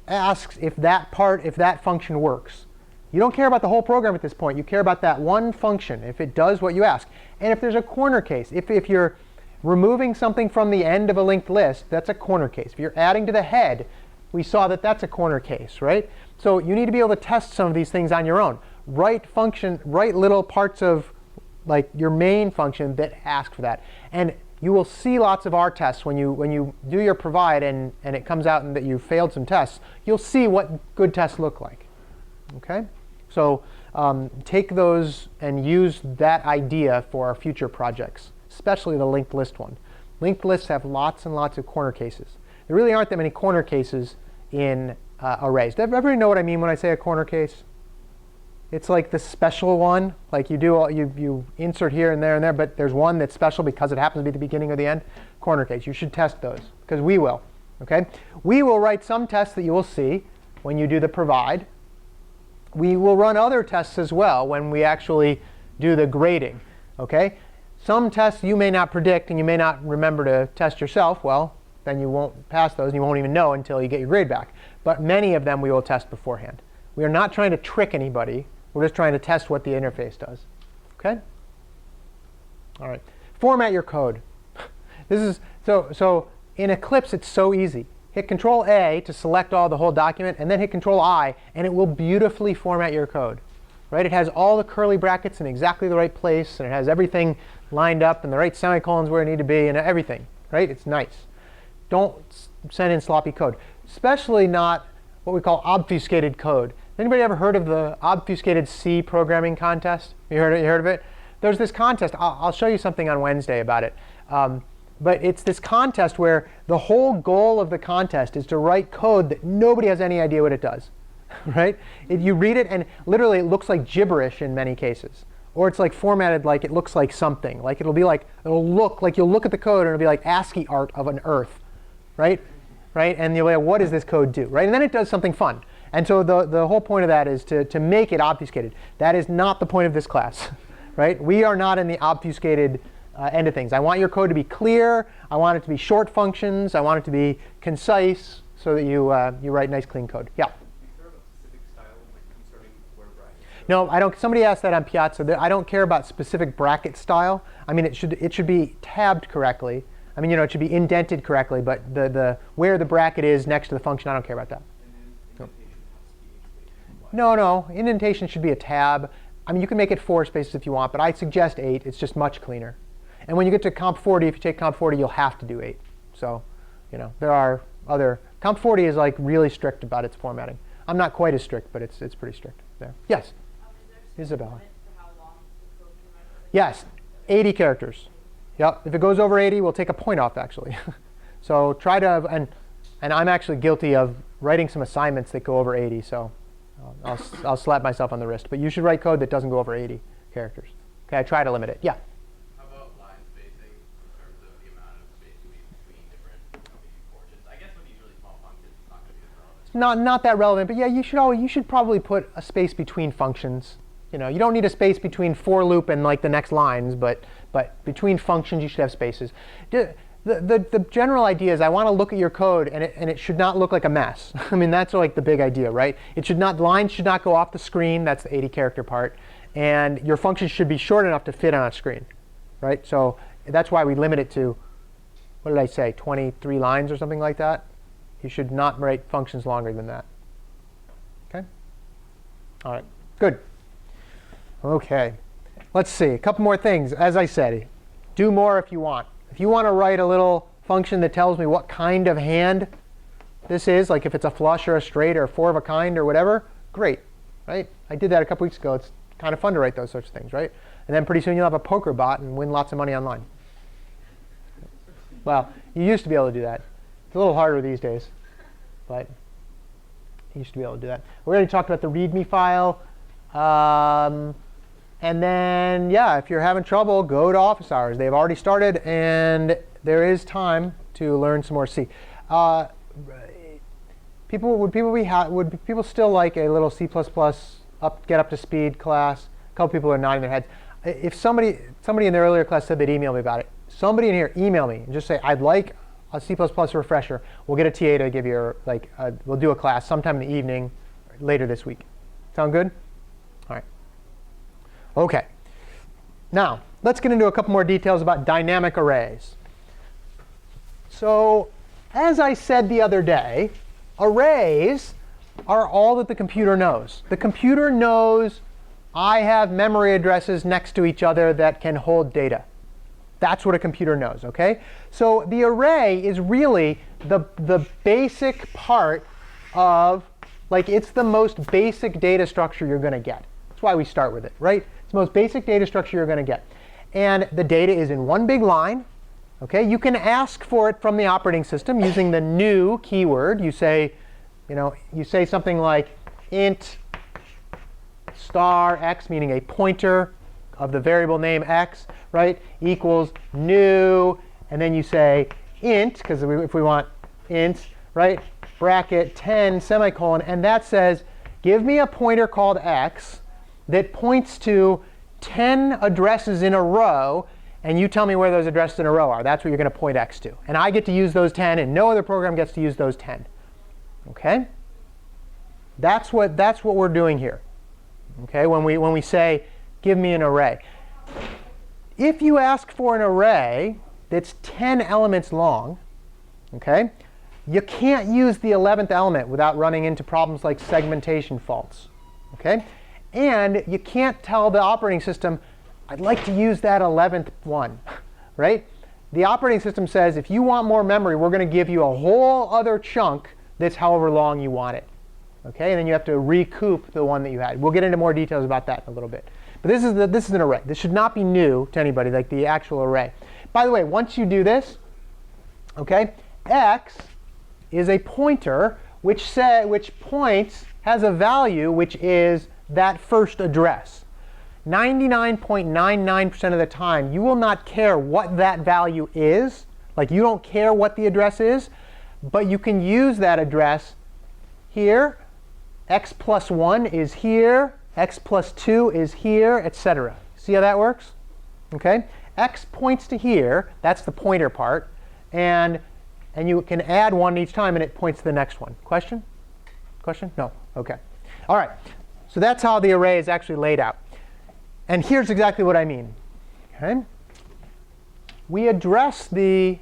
Speaker 1: asks if that function works. You don't care about the whole program at this point. You care about that one function, if it does what you ask. And if there's a corner case, if you're removing something from the end of a linked list, that's a corner case. If you're adding to the head, we saw that that's a corner case, right? So you need to be able to test some of these things on your own. Write little parts of like your main function that ask for that. And you will see lots of R tests when you do your provide and it comes out and that you failed some tests. You'll see what good tests look like. Okay? So take those and use that idea for our future projects, especially the linked list one. Linked lists have lots and lots of corner cases. There really aren't that many corner cases in arrays. Does everybody know what I mean when I say a corner case? It's like the special one. Like you insert here and there, but there's one that's special because it happens to be the beginning or the end. Corner case. You should test those, because we will. Okay? We will write some tests that you will see when you do the provide. We will run other tests as well when we actually do the grading. Okay? Some tests you may not predict and you may not remember to test yourself. Well, then you won't pass those and you won't even know until you get your grade back. But many of them we will test beforehand. We are not trying to trick anybody. We're just trying to test what the interface does. Okay? All right. Format your code. This is so in Eclipse it's so easy. Hit Control A to select all the whole document, and then hit Control I, and it will beautifully format your code. Right? It has all the curly brackets in exactly the right place, and it has everything lined up and the right semicolons where it need to be, and everything. Right? It's nice. Don't send in sloppy code, especially not what we call obfuscated code. Anybody ever heard of the obfuscated C programming contest? You heard of it? There's this contest. I'll show you something on Wednesday about it. But it's this contest where the whole goal of the contest is to write code that nobody has any idea what it does. Right? You read it, and literally it looks like gibberish in many cases. Or it's like formatted like it looks like something. Like it'll look like you'll look at the code and it'll be like ASCII art of an earth. Right? Right? And you'll be like, what does this code do? Right? And then it does something fun. And so the whole point of that is to make it obfuscated. That is not the point of this class. Right? We are not in the obfuscated end of things. I want your code to be clear. I want it to be short functions. I want it to be concise so that you write nice, clean code. Yeah?
Speaker 3: Do you care about specific style, like concerning where brackets?
Speaker 1: No, I don't. Somebody asked that on Piazza. I don't care about specific bracket style. I mean, it should be tabbed correctly. I mean, it should be indented correctly. But the where the bracket is next to the function, I don't care about that.
Speaker 3: And then indentation has to be 8 spaces wide.
Speaker 1: No. Indentation should be a tab. I mean, you can make it 4 spaces if you want, but I suggest 8. It's just much cleaner. And when you get to Comp 40, if you take Comp 40, you'll have to do 8. So, there are other. Comp 40 is like really strict about its formatting. I'm not quite as strict, but it's pretty strict there. Yes,
Speaker 5: Is there
Speaker 1: Isabella.
Speaker 5: limit for how long the code can write?
Speaker 1: Yes, 80 characters. Yep. If it goes over 80, we'll take a point off actually. So try to and I'm actually guilty of writing some assignments that go over 80. So I'll slap myself on the wrist. But you should write code that doesn't go over 80 characters. Okay. I try to limit it. Yeah.
Speaker 6: How about line spacing in terms of the amount of space between different portions? I guess with these really small functions, it's not going to be as relevant.
Speaker 1: Not that relevant, but yeah, you should probably put a space between functions. You don't need a space between for loop and like the next lines, but between functions you should have spaces. The general idea is I want to look at your code and it should not look like a mess. I mean, that's like the big idea, right? Lines should not go off the screen. That's the 80 character part. And your function should be short enough to fit on a screen, right? So that's why we limit it to, what did I say, 23 lines or something like that? You should not write functions longer than that. Okay? All right, good. Okay, let's see, a couple more things. As I said, do more if you want. If you want to write a little function that tells me what kind of hand this is, like if it's a flush or a straight or a 4 of a kind or whatever, great, right? I did that a couple weeks ago. It's kind of fun to write those sorts of things, right? And then pretty soon you'll have a poker bot and win lots of money online. Well, you used to be able to do that. It's a little harder these days, but you used to be able to do that. We already talked about the README file. And then, yeah, if you're having trouble, go to office hours. They've already started, and there is time to learn some more C. Would people still like a little C++ get up to speed class? A couple people are nodding their heads. If somebody in the earlier class said they'd email me about it, somebody in here email me and just say, I'd like a C++ refresher. We'll get a TA to give you, we'll do a class sometime in the evening later this week. Sound good? All right. OK. Now, let's get into a couple more details about dynamic arrays. So as I said the other day, arrays are all that the computer knows. The computer knows I have memory addresses next to each other that can hold data. That's what a computer knows, OK? So the array is really the basic part of, it's the most basic data structure you're going to get. That's why we start with it, right? It's the most basic data structure you're going to get. And the data is in one big line. OK? You can ask for it from the operating system using the new keyword. You say something like int star x, meaning a pointer of the variable name x, right, equals new. And then you say int, because if we want int, right, bracket 10 semicolon. And that says, give me a pointer called x that points to 10 addresses in a row, and you tell me where those addresses in a row are. That's what you're going to point x to. And I get to use those 10, and no other program gets to use those 10. OK? That's what we're doing here. OK? When we say, give me an array. If you ask for an array that's 10 elements long, okay, you can't use the 11th element without running into problems like segmentation faults. Okay? And you can't tell the operating system, I'd like to use that 11th one. Right? The operating system says, if you want more memory, we're going to give you a whole other chunk that's however long you want it. Okay? And then you have to recoup the one that you had. We'll get into more details about that in a little bit. But this is an array. This should not be new to anybody, like the actual array. By the way, once you do this, okay, x is a pointer which points, has a value which is that first address. 99.99% of the time, you will not care what that value is. Like, you don't care what the address is, but you can use that address here. X plus 1 is here. X plus 2 is here, etc. See how that works? Okay? X points to here. That's the pointer part. And you can add 1 each time, and it points to the next one. Question? Question? No? OK. All right. So that's how the array is actually laid out. And here's exactly what I mean. Okay? We address the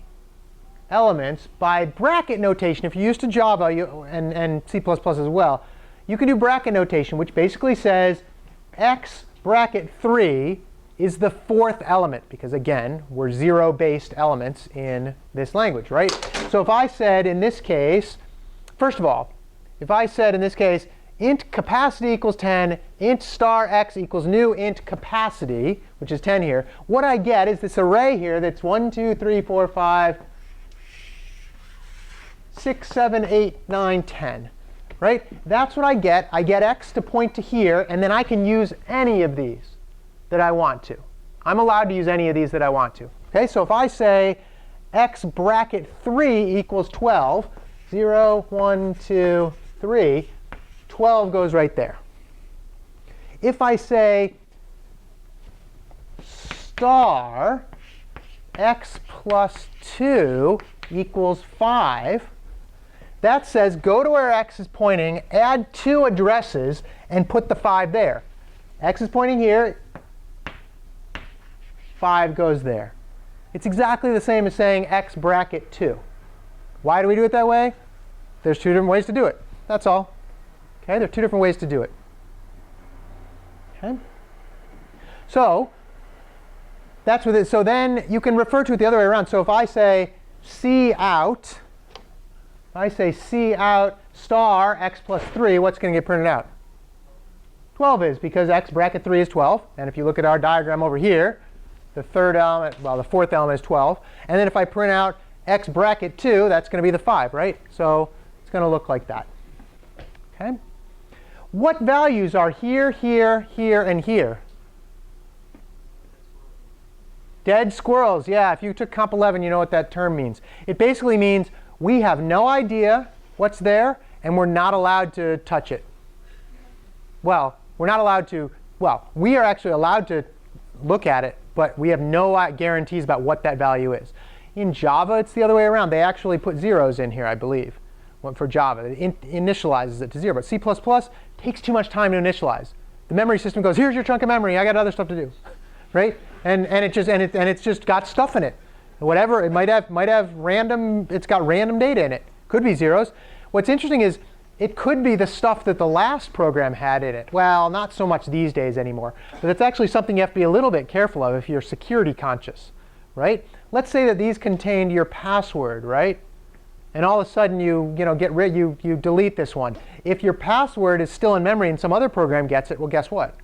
Speaker 1: elements by bracket notation. If you're used to Java and C++ as well, you can do bracket notation, which basically says x bracket 3 is the 4th element. Because again, we're 0-based elements in this language, right? So if I said in this case, first of all, if I said in this case, int capacity equals 10, int star x equals new int capacity, which is 10 here, what I get is this array here that's 1, 2, 3, 4, 5, 6, 7, 8, 9, 10. Right? That's what I get. I get x to point to here, and then I can use any of these that I want to. I'm allowed to use any of these that I want to. Okay? So if I say x bracket 3 equals 12, 0, 1, 2, 3, 12 goes right there. If I say star x plus 2 equals 5, that says go to where x is pointing, add 2 addresses, and put the 5 there. X is pointing here. 5 goes there. It's exactly the same as saying x bracket 2. Why do we do it that way? There's 2 different ways to do it. That's all. Okay? There are 2 different ways to do it. Okay? So that's what it is. So then you can refer to it the other way around. So if I say cout, star x plus 3, what's going to get printed out? 12 is, because x bracket 3 is 12. And if you look at our diagram over here, the 3rd element, well, the 4th element is 12. And then if I print out x bracket 2, that's going to be the 5, right? So it's going to look like that. Okay? What values are here, here, here, and here? Dead squirrels. Yeah, if you took Comp 11, you know what that term means. It basically means we have no idea what's there, and we're not allowed to touch it. Well, we're not allowed to. Well, we are actually allowed to look at it, but we have no guarantees about what that value is. In Java, it's the other way around. They actually put zeros in here, I believe, for Java. It initializes it to 0. But C++ takes too much time to initialize. The memory system goes, here's your chunk of memory. I got other stuff to do, right? And it's just got stuff in it. Whatever, it might have random. It's got random data in it. Could be zeros. What's interesting is it could be the stuff that the last program had in it. Well, not so much these days anymore. But it's actually something you have to be a little bit careful of if you're security conscious, right? Let's say that these contained your password, right? And all of a sudden you delete this one. If your password is still in memory and some other program gets it, well, guess what?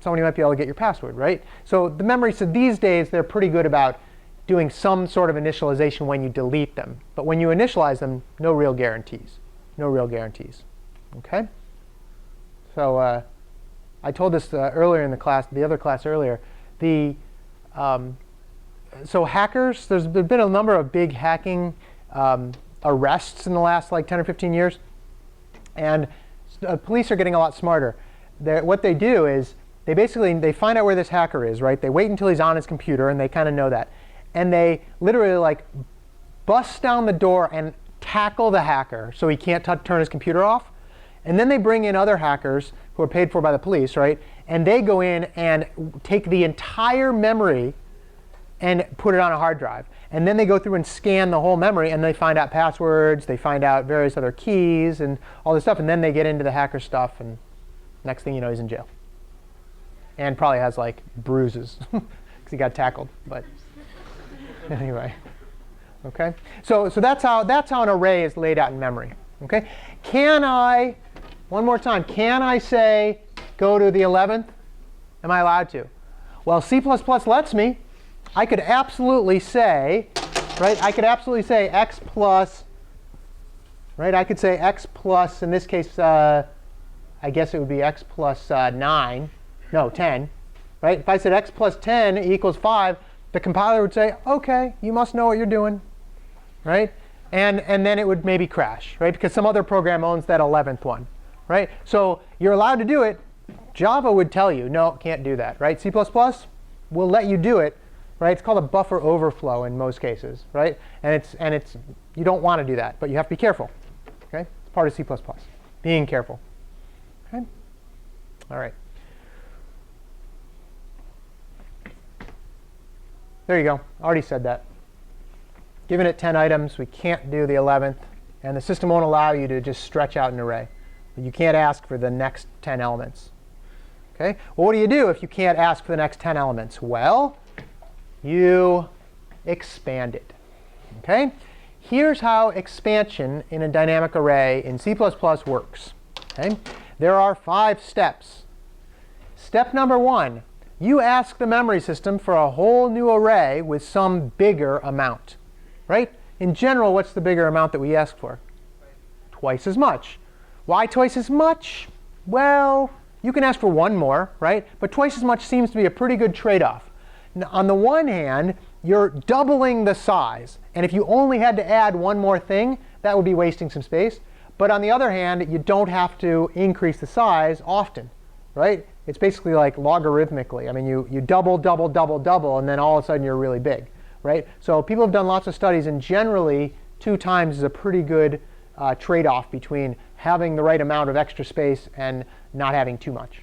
Speaker 1: Somebody might be able to get your password, right? So the memory, so these days they're pretty good about doing some sort of initialization when you delete them. But when you initialize them, no real guarantees. No real guarantees. OK? So I told this earlier in the class, the other class earlier. So hackers, there's been a number of big hacking arrests in the last like 10 or 15 years. And police are getting a lot smarter. What they do is they find out where this hacker is, right? They wait until he's on his computer, and they kind of know that. And they literally like bust down the door and tackle the hacker so he can't turn his computer off. And then they bring in other hackers who are paid for by the police, right? and they go in and take the entire memory and put it on a hard drive. And then they go through and scan the whole memory, and they find out passwords, they find out various other keys and all this stuff, and then they get into the hacker stuff, and next thing you know, he's in jail. And probably has like bruises because he got tackled. But anyway, okay. So that's how an array is laid out in memory. Okay. Can I, one more time, can I say go to the 11th? Am I allowed to? Well, C++ lets me. I could absolutely say, right? I could absolutely say x plus, right? I could say x plus, in this case, I guess it would be x plus 9. No, 10. Right? If I said x plus 10 equals 5, the compiler would say, OK, you must know what you're doing. Right? And then it would maybe crash, right? Because some other program owns that 11th one. Right? So you're allowed to do it. Java would tell you, no, can't do that. Right? C++ will let you do it. Right? It's called a buffer overflow in most cases. Right? And it's you don't want to do that, but you have to be careful. Okay? It's part of C++. Being careful. Okay? All right. There you go. Already said that. Given it 10 items, we can't do the 11th. And the system won't allow you to just stretch out an array. You can't ask for the next 10 elements. Okay? Well, what do you do if you can't ask for the next 10 elements? Well, you expand it. Okay? Here's how expansion in a dynamic array in C++ works. Okay? There are 5 steps. Step number 1. You ask the memory system for a whole new array with some bigger amount. Right? In general, what's the bigger amount that we ask for? Twice as much. Why twice as much? Well, you can ask for one more, right? But twice as much seems to be a pretty good trade-off. On the one hand, you're doubling the size. And if you only had to add one more thing, that would be wasting some space. But on the other hand, you don't have to increase the size often. Right? It's basically like logarithmically. I mean, you double, double, double, double, and then all of a sudden you're really big. Right? So people have done lots of studies, and generally 2 times is a pretty good trade-off between having the right amount of extra space and not having too much.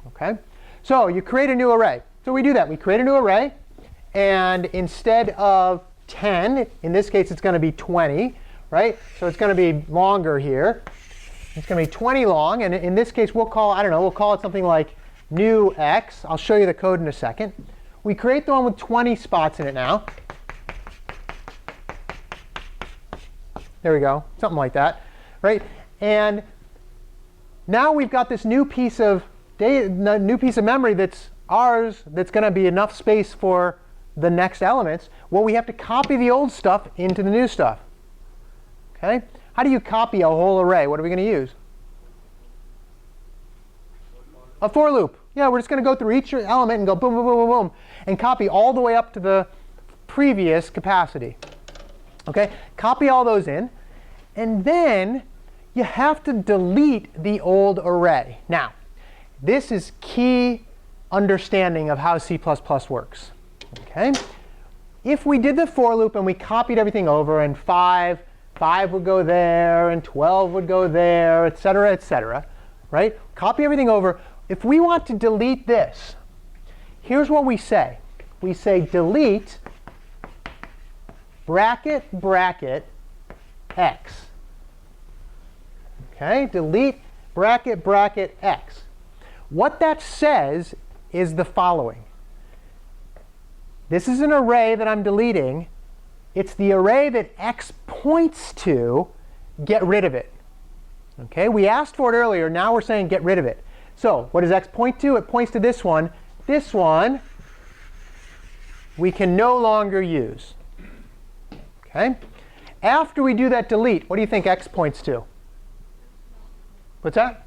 Speaker 1: Okay? So you create a new array. So we do that. We create a new array, and instead of 10, in this case it's going to be 20. Right? So it's going to be longer here. It's going to be 20 long, and in this case we'll call, I don't know, we'll call it something like new x. I'll show you the code in a second. We create the one with 20 spots in it now. There we go, something like that, right? And now we've got this new piece of data, new piece of memory that's ours, that's going to be enough space for the next elements. Well, we have to copy the old stuff into the new stuff. Okay? How do you copy a whole array? What are we going to use? A for loop. Yeah, we're just going to go through each element and go boom, boom, boom, boom, boom, and copy all the way up to the previous capacity. Okay? Copy all those in. And then you have to delete the old array. Now, this is key understanding of how C++ works. Okay? If we did the for loop and we copied everything over, and 5 would go there, and 12 would go there, et cetera, right? Copy everything over. If we want to delete this, here's what we say. We say delete bracket, bracket, x. Okay? Delete bracket, bracket, x. What that says is the following. This is an array that I'm deleting. It's the array that x points to. Get rid of it. Okay? We asked for it earlier. Now we're saying get rid of it. So what does x point to? It points to this one. This one we can no longer use. Okay? After we do that delete, what do you think x points to? What's that?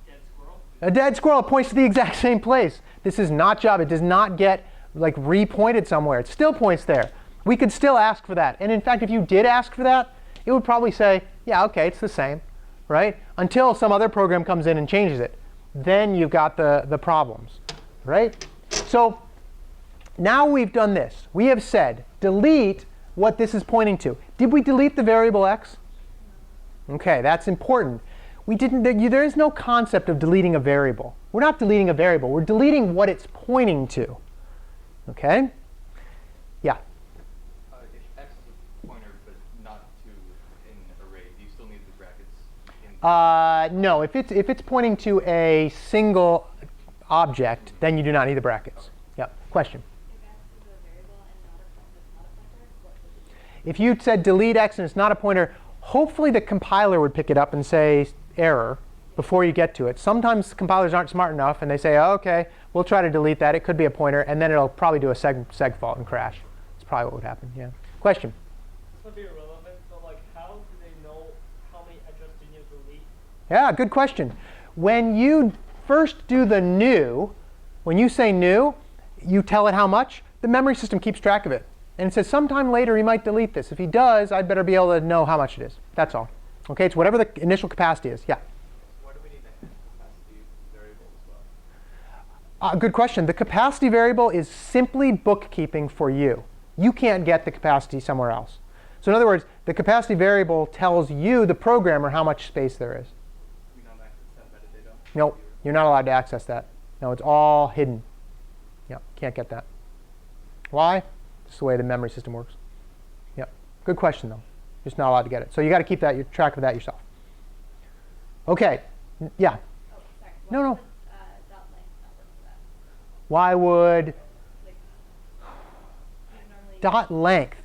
Speaker 2: Dead squirrel.
Speaker 1: A dead squirrel. It points to the exact same place. This is not Java. It does not get like repointed somewhere. It still points there. We could still ask for that. And in fact, if you did ask for that, it would probably say, yeah, OK, it's the same, right? Until some other program comes in and changes it. Then you've got the problems, right? So now we've done this. We have said delete what this is pointing to. Did we delete the variable x? OK, that's important. We didn't. There is no concept of deleting a variable. We're not deleting a variable. We're deleting what it's pointing to. OK? Yeah?
Speaker 3: If x is a pointer but not to an array, do you still need the brackets in?
Speaker 1: No. If it's pointing to a single object, then you do not need the brackets. Yep. Question?
Speaker 5: If x is a variable and not a pointer, what would it do?
Speaker 1: If you said delete x and it's not a pointer, hopefully the compiler would pick it up and say error before you get to it. Sometimes compilers aren't smart enough and they say, oh, OK, we'll try to delete that. It could be a pointer. And then it'll probably do a seg fault and crash. That's probably what would happen. Yeah. Question?
Speaker 4: This might be irrelevant, but like, how do they know how many addresses you need to delete?
Speaker 1: Yeah, good question. When you first do the new, when you say new, you tell it how much. The memory system keeps track of it. And it says sometime later he might delete this. If he does, I'd better be able to know how much it is. That's all. OK, it's whatever the initial capacity is. Yeah?
Speaker 3: Why do we need a capacity variable as well?
Speaker 1: Good question. The capacity variable is simply bookkeeping for you. You can't get the capacity somewhere else. So in other words, the capacity variable tells you, the programmer, how much space there is.
Speaker 3: We don't access that metadata?
Speaker 1: Nope, you're not allowed to access that. No, it's all hidden. Yeah, can't get that. Why? Just the way the memory system works. Yeah, good question though. Just not allowed to get it. So you got to keep that track of that yourself. OK, yeah.
Speaker 5: Oh, sorry.
Speaker 1: No, no.
Speaker 5: Dot length not work for that?
Speaker 1: Why would
Speaker 5: Like, you normally
Speaker 1: dot length?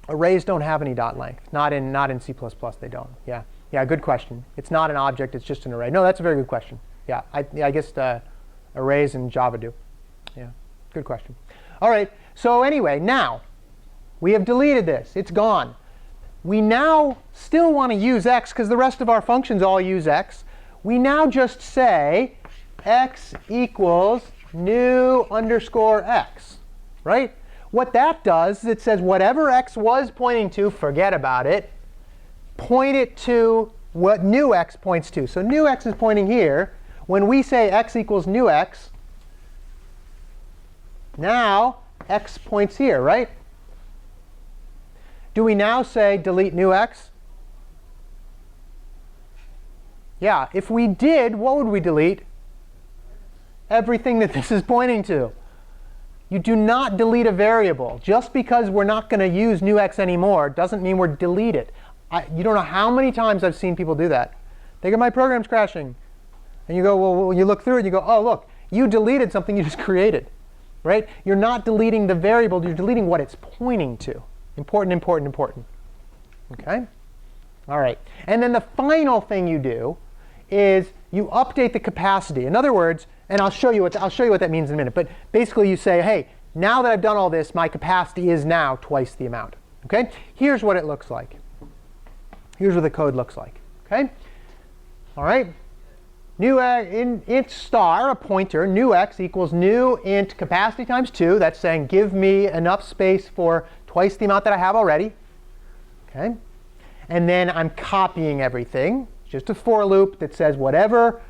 Speaker 1: Arrays don't have any dot length. Not in C++. They don't. Yeah. Yeah. Good question. It's not an object. It's just an array. No, that's a very good question. Yeah. I guess arrays in Java do. Yeah. Good question. All right. So anyway, now we have deleted this. It's gone. We now still want to use x because the rest of our functions all use x. We now just say x equals new underscore x, right? What that does is it says whatever x was pointing to, forget about it. Point it to what new x points to. So new x is pointing here. When we say x equals new x, now x points here, right? Do we now say delete new x? Yeah, if we did, what would we delete? Everything that this is pointing to. You do not delete a variable. Just because we're not going to use new x anymore doesn't mean we're delete it. You don't know how many times I've seen people do that. They go, my program's crashing. And you go, well, you look through it and you go, oh, look, you deleted something you just created. Right? You're not deleting the variable. You're deleting what it's pointing to. Important, important, important. OK? All right. And then the final thing you do is you update the capacity. In other words, and I'll show you what that means in a minute. But basically, you say, hey, now that I've done all this, my capacity is now twice the amount. OK? Here's what it looks like. Here's what the code looks like. OK? All right. New int star, a pointer, new x equals new int capacity times 2. That's saying give me enough space for twice the amount that I have already. OK? And then I'm copying everything. It's just a for loop that says whatever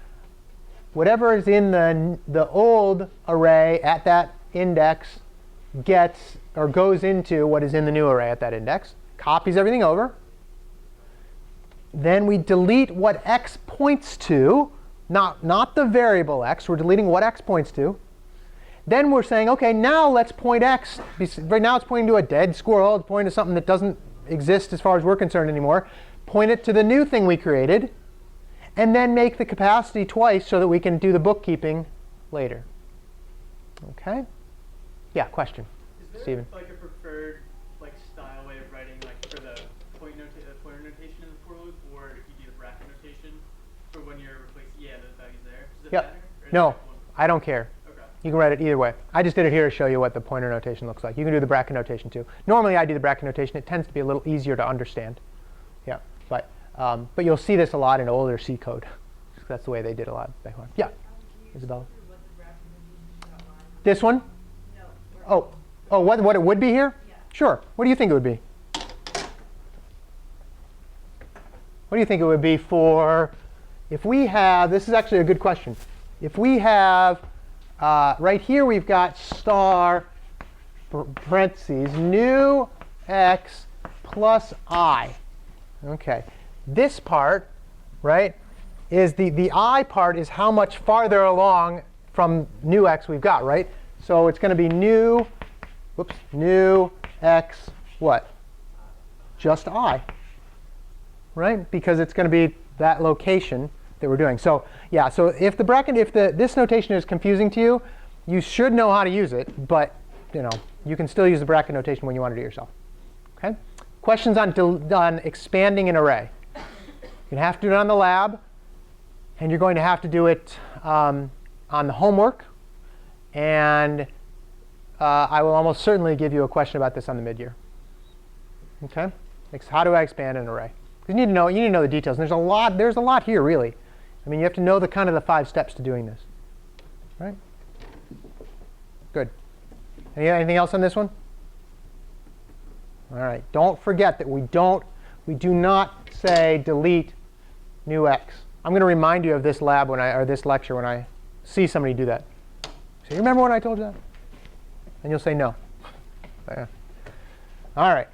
Speaker 1: is in the old array at that index gets or goes into what is in the new array at that index. Copies everything over. Then we delete what x points to. Not the variable x. We're deleting what x points to. Then we're saying, OK, now let's point x. Right now it's pointing to a dead squirrel. It's pointing to something that doesn't exist as far as we're concerned anymore. Point it to the new thing we created. And then make the capacity twice so that we can do the bookkeeping later. OK? Yeah, question?
Speaker 2: Is there
Speaker 1: Steven?
Speaker 2: like a preferred like style way of writing like for the pointer notation in the for loop, or if you do the bracket notation for when you're replacing the values there? Does it
Speaker 1: Yep.
Speaker 2: matter? Or is
Speaker 1: No,
Speaker 2: it one?
Speaker 1: I don't care.
Speaker 2: Okay.
Speaker 1: You can write it either way. I just did it here to show you what the pointer notation looks like. You can do the bracket notation too. Normally I do the bracket notation. It tends to be a little easier to understand. Yeah, but you'll see this a lot in older C code. That's the way they did a lot back then. Yeah, Isabella. This one?
Speaker 5: no.
Speaker 1: Oh, what it would be here?
Speaker 5: Yeah.
Speaker 1: Sure. What do you think it would be? What do you think it would be for, if we have, this is actually a good question. If we have, right here we've got star parentheses, new x plus I. OK. This part, right, is the I part is how much farther along from new x we've got, right? So it's going to be new x what? Just I, right? Because it's going to be that location that we're doing. So yeah, so if this notation is confusing to you, you should know how to use it, but you can still use the bracket notation when you want to do it yourself. Okay? Questions on expanding an array? You have to do it on the lab, and you're going to have to do it on the homework, and I will almost certainly give you a question about this on the mid-year. Okay? How do I expand an array? You need to know the details. And there's a lot here, really. I mean, you have to know the 5 steps to doing this. Right? Good. Anything else on this one? All right. Don't forget that we do not say delete new x. I'm going to remind you of this lab or this lecture when I see somebody do that. So you remember when I told you that? And you'll say no. Yeah. All right.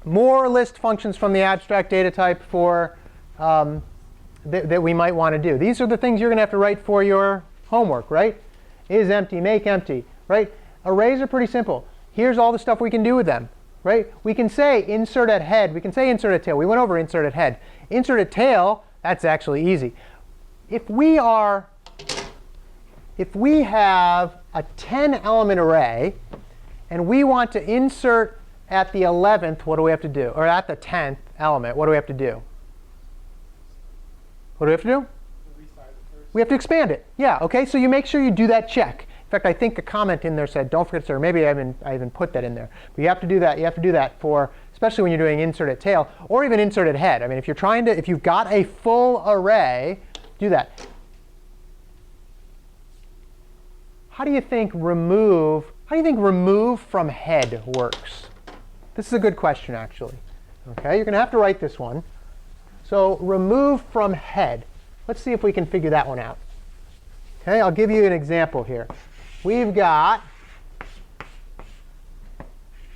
Speaker 1: More list functions from the abstract data type for that we might want to do. These are the things you're going to have to write for your homework, right? Is empty, make empty, right? Arrays are pretty simple. Here's all the stuff we can do with them, right? We can say insert at head. We can say insert at tail. We went over insert at head. Insert at tail, that's actually easy. If we have a 10-element array, and we want to insert at the 11th, what do we have to do? Or at the 10th element, what do we have to do? What do we have to do? We have to expand it. Yeah, OK, so you make sure you do that check. In fact, I think a comment in there said, don't forget to, or maybe I even put that in there. But you have to do that. You have to do that for, especially when you're doing insert at tail, or even insert at head. I mean, if you've got a full array, do that. How do you think remove from head works? This is a good question, actually. OK, you're going to have to write this one. So remove from head. Let's see if we can figure that one out. OK, I'll give you an example here. We've got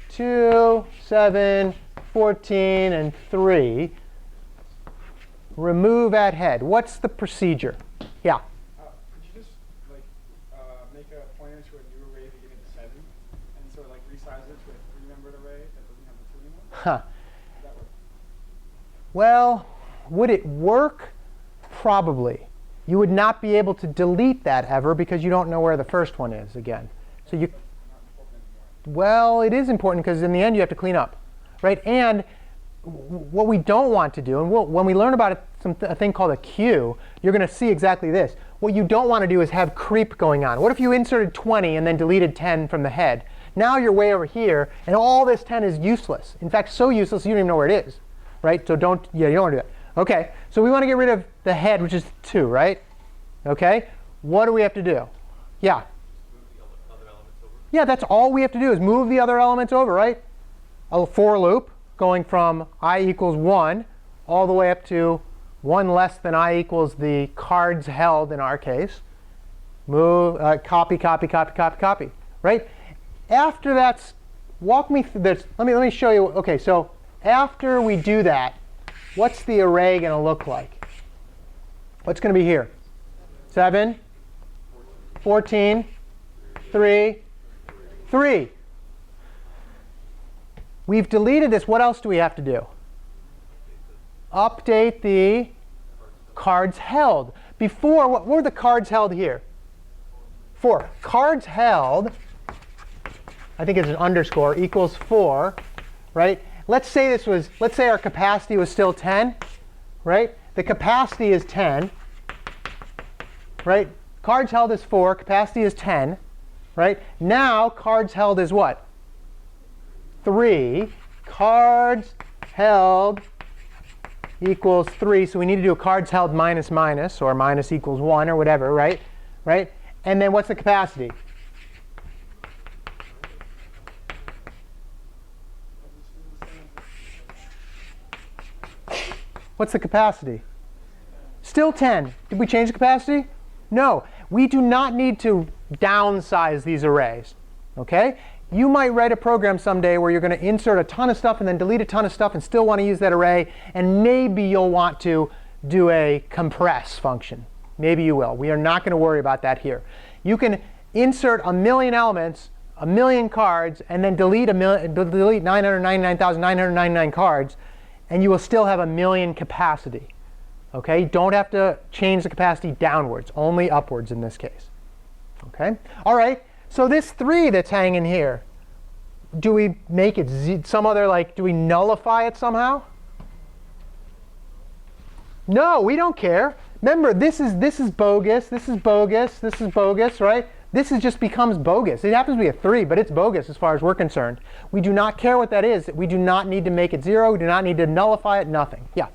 Speaker 1: 2, 7, 14, and 3. Remove at head. What's the procedure? Yeah?
Speaker 4: Could you just make a pointer to a new array beginning at 7 and sort of resize it to a 3-membered array that doesn't have the 2 anymore?
Speaker 1: Huh.
Speaker 4: Does that work?
Speaker 1: Well, would it work? Probably. You would not be able to delete that ever because you don't know where the first one is again. So you, well, it is important because in the end you have to clean up, right? And what we don't want to do, and when we learn about a thing called a queue, you're going to see exactly this. What you don't want to do is have creep going on. What if you inserted 20 and then deleted 10 from the head? Now you're way over here, and all this 10 is useless. In fact, so useless you don't even know where it is, right? So you don't want to do that. OK, so we want to get rid of the head, which is 2, right? OK, what do we have to do? Yeah?
Speaker 3: Move the other elements over.
Speaker 1: Yeah, that's all we have to do is move the other elements over, right? A for loop going from I equals 1 all the way up to 1 less than I equals the cards held in our case. Move, copy, copy, copy, copy, copy, right? After that's, walk me through this. Let me show you. OK, so after we do that, what's the array going to look like? What's going to be here? 7, 14, 3, 3. We've deleted this. What else do we have to do? Update the cards held. Before, what were the cards held here? 4. Cards held, I think it's an underscore, equals 4, right? Let's say our capacity was still 10, right? The capacity is 10, right? Cards held is 4, capacity is 10, right? Now cards held is what? 3. Cards held equals 3. So we need to do a cards held minus minus, or minus equals 1, or whatever, right? Right? And then what's the capacity? What's the capacity? Still 10. Did we change the capacity? No. We do not need to downsize these arrays. OK? You might write a program someday where you're going to insert a ton of stuff and then delete a ton of stuff and still want to use that array. And maybe you'll want to do a compress function. Maybe you will. We are not going to worry about that here. You can insert a million elements, a million cards, and then delete 999,999 cards, and you will still have a million capacity. Okay? You don't have to change the capacity downwards, only upwards in this case. Okay? All right. So this 3 that's hanging here, do we make it some other, like, do we nullify it somehow? No, we don't care. Remember, this is bogus, this is bogus, this is bogus, right? This just becomes bogus. It happens to be a 3, but it's bogus as far as we're concerned. We do not care what that is. We do not need to make it 0. We do not need to nullify it, nothing. Yeah?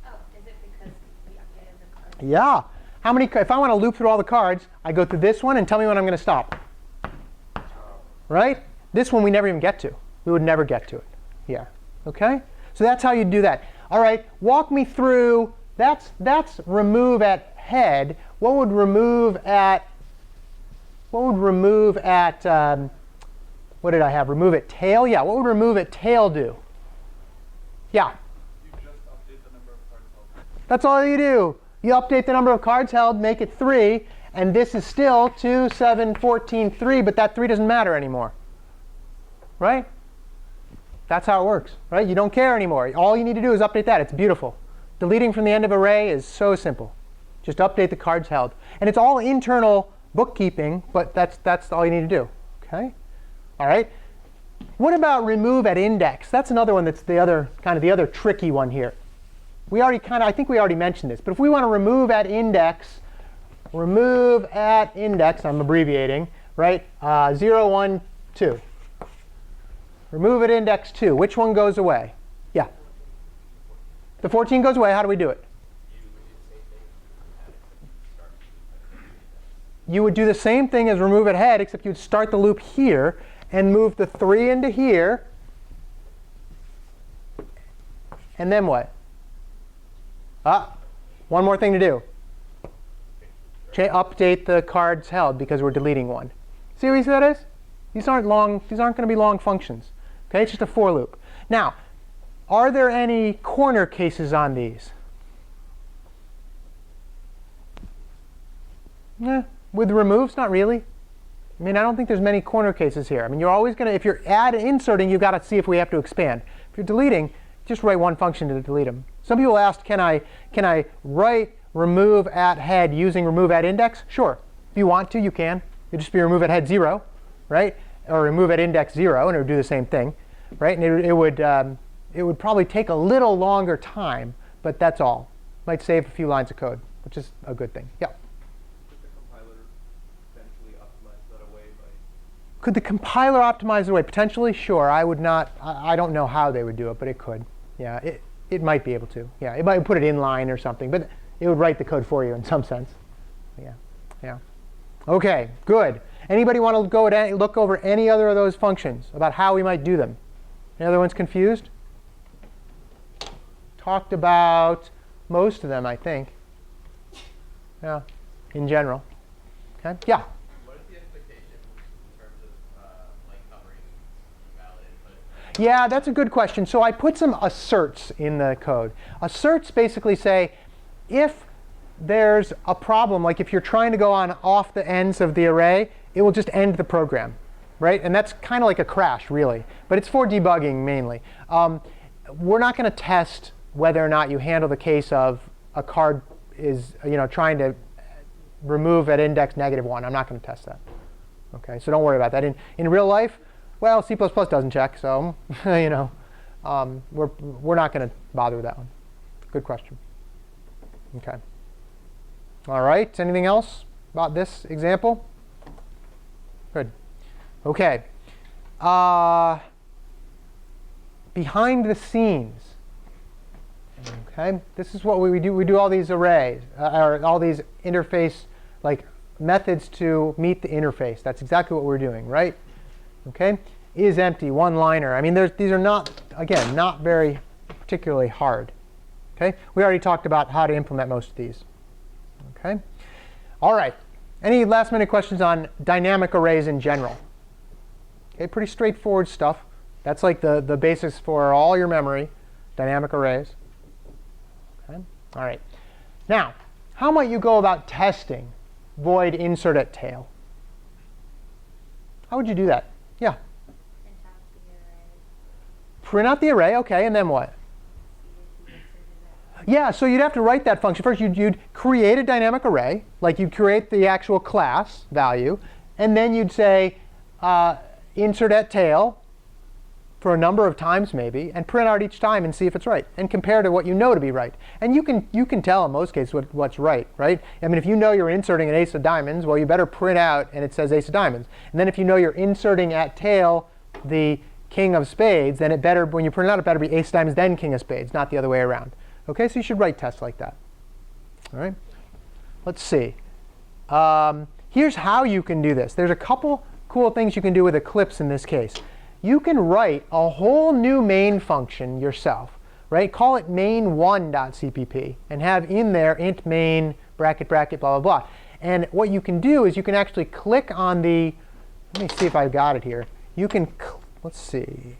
Speaker 5: Oh, is it because we updated the card?
Speaker 1: Yeah. How many? If I want to loop through all the cards, I go through this one and tell me when I'm going to stop. Right? This one we never even get to. We would never get to it. Yeah. OK? So that's how you do that. All right. Walk me through. That's remove at head. What would remove at? What did I have? Remove at tail? Yeah. What would remove at tail do? Yeah.
Speaker 4: You just update the number of cards held.
Speaker 1: That's all you do. You update the number of cards held, make it 3, and this is still 2, 7, 14, 3, but that 3 doesn't matter anymore. Right? That's how it works. Right? You don't care anymore. All you need to do is update that. It's beautiful. Deleting from the end of array is so simple. Just update the cards held. And it's all internal bookkeeping, but that's all you need to do. Okay? All right? What about remove at index? That's another one that's the other tricky one here. We already I think we already mentioned this, but if we want to remove at index, I'm abbreviating, right? 0, 1, 2. Remove at index 2. Which one goes away? Yeah. The 14 goes away. How do we do it? You would do the same thing as remove at head, except you'd start the loop here and move the 3 into here. And then what? One more thing to do. Update the cards held because we're deleting one. See how easy that is? These aren't going to be long functions. Okay, it's just a for loop. Now, are there any corner cases on these? With removes, not really. I mean, I don't think there's many corner cases here. I mean, you're always going to, if you're inserting, you've got to see if we have to expand. If you're deleting, just write one function to delete them. Some people asked, can I write remove at head using remove at index? Sure. If you want to, you can. It'd just be remove at head 0, right? Or remove at index 0, and it would do the same thing, right? And it would probably take a little longer time, but that's all. Might save a few lines of code, which is a good thing. Yeah. Could the compiler optimize it away? Potentially, sure. I would not. I don't know how they would do it, but it could. Yeah, it might be able to. Yeah, it might put it in line or something, but it would write the code for you in some sense. Yeah, yeah. OK, good. Anybody want to go look over any other of those functions about how we might do them? Any other ones confused? Talked about most of them, I think. Yeah, in general. OK, yeah. Yeah, that's a good question. So I put some asserts in the code. Asserts basically say if there's a problem, like if you're trying to go on off the ends of the array, it will just end the program, right? And that's kind of like a crash, really. But it's for debugging mainly. We're not going to test whether or not you handle the case of a card is trying to remove at index -1. I'm not going to test that. Okay, so don't worry about that. In real life, well, C++ doesn't check, so we're not going to bother with that one. Good question. OK. All right. Anything else about this example? Good. OK. Behind the scenes. OK. This is what we do. We do all these arrays, or all these interface methods to meet the interface. That's exactly what we're doing, right? OK, is empty, one-liner. I mean, these are not, again, not very particularly hard. OK, we already talked about how to implement most of these. OK, all right. Any last-minute questions on dynamic arrays in general? OK, pretty straightforward stuff. That's like the basis for all your memory, dynamic arrays. OK, all right. Now, how might you go about testing void insert at tail? How would you do that? Yeah. Print out the array, okay, and then what? Yeah, so you'd have to write that function. First, you'd create a dynamic array, like you'd create the actual class value, and then you'd say insert at tail for a number of times maybe, and print out each time and see if it's right, and compare to what you know to be right. And you can tell in most cases what's right? I mean, if you know you're inserting an ace of diamonds, well, you better print out and it says ace of diamonds. And then if you know you're inserting at tail the king of spades, then when you print it out, it better be ace of diamonds then king of spades, not the other way around. Okay, so you should write tests like that. All right, let's see. Here's how you can do this. There's a couple cool things you can do with Eclipse in this case. You can write a whole new main function yourself, right? Call it main1.cpp and have in there int main bracket bracket blah blah blah. And what you can do is you can actually click on the. Let me see if I've got it here. You can let's see.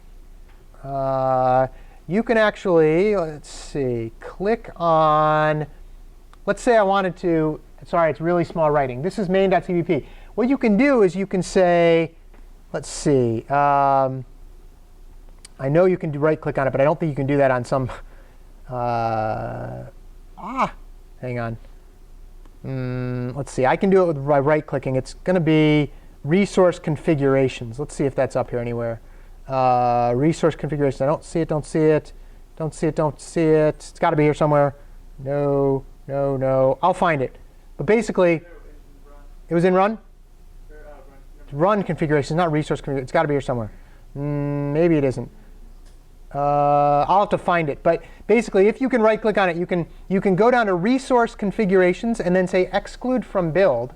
Speaker 1: You can actually click on. Let's say I wanted to. Sorry, it's really small writing. This is main.cpp. What you can do is you can say. Let's see. I know you can right-click on it, but I don't think you can do that on some. Hang on. Let's see. I can do it with by right-clicking. It's going to be resource configurations. Let's see if that's up here anywhere. Resource configurations. I don't see it. Don't see it. Don't see it. Don't see it. It's got to be here somewhere. No. No. No. I'll find it. But basically, it was in run. Run configuration, not resource configuration. It's got to be here somewhere. Maybe it isn't. I'll have to find it. But basically, if you can right-click on it, you can go down to resource configurations and then say exclude from build,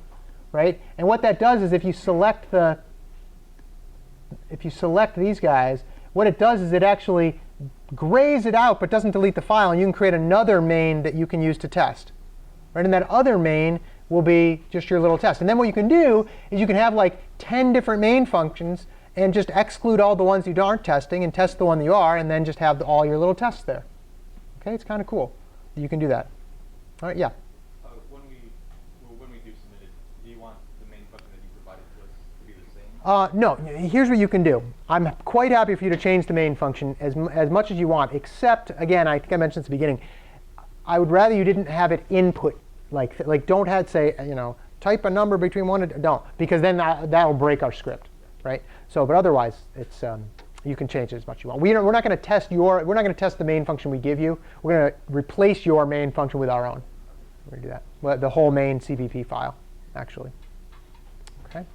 Speaker 1: right? And what that does is if you select these guys, what it does is it actually grays it out but doesn't delete the file, and you can create another main that you can use to test, right? And that other main will be just your little test. And then what you can do is you can have like 10 different main functions and just exclude all the ones you aren't testing and test the one that you are, and then just have all your little tests there. Okay, it's kind of cool. You can do that. All right, yeah.
Speaker 3: When we do submit it, do you want the main function that you provided to us to be the same?
Speaker 1: No, here's what you can do. I'm quite happy for you to change the main function as much as you want, except, again, I think I mentioned at the beginning, I would rather you didn't have it input. Like don't have say type a number between 1 and don't, because then that'll break our script, right? So, but otherwise, it's you can change it as much as you want. We're not going to test the main function we give you. We're going to replace your main function with our own. We're going to do that. Well, the whole main CPP file, actually. Okay.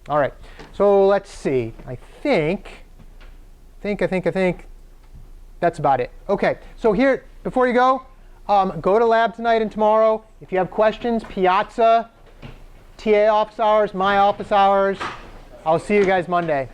Speaker 1: All right. So let's see. I think that's about it. Okay. So here, before you go. Go to lab tonight and tomorrow. If you have questions, Piazza, TA office hours, my office hours. I'll see you guys Monday.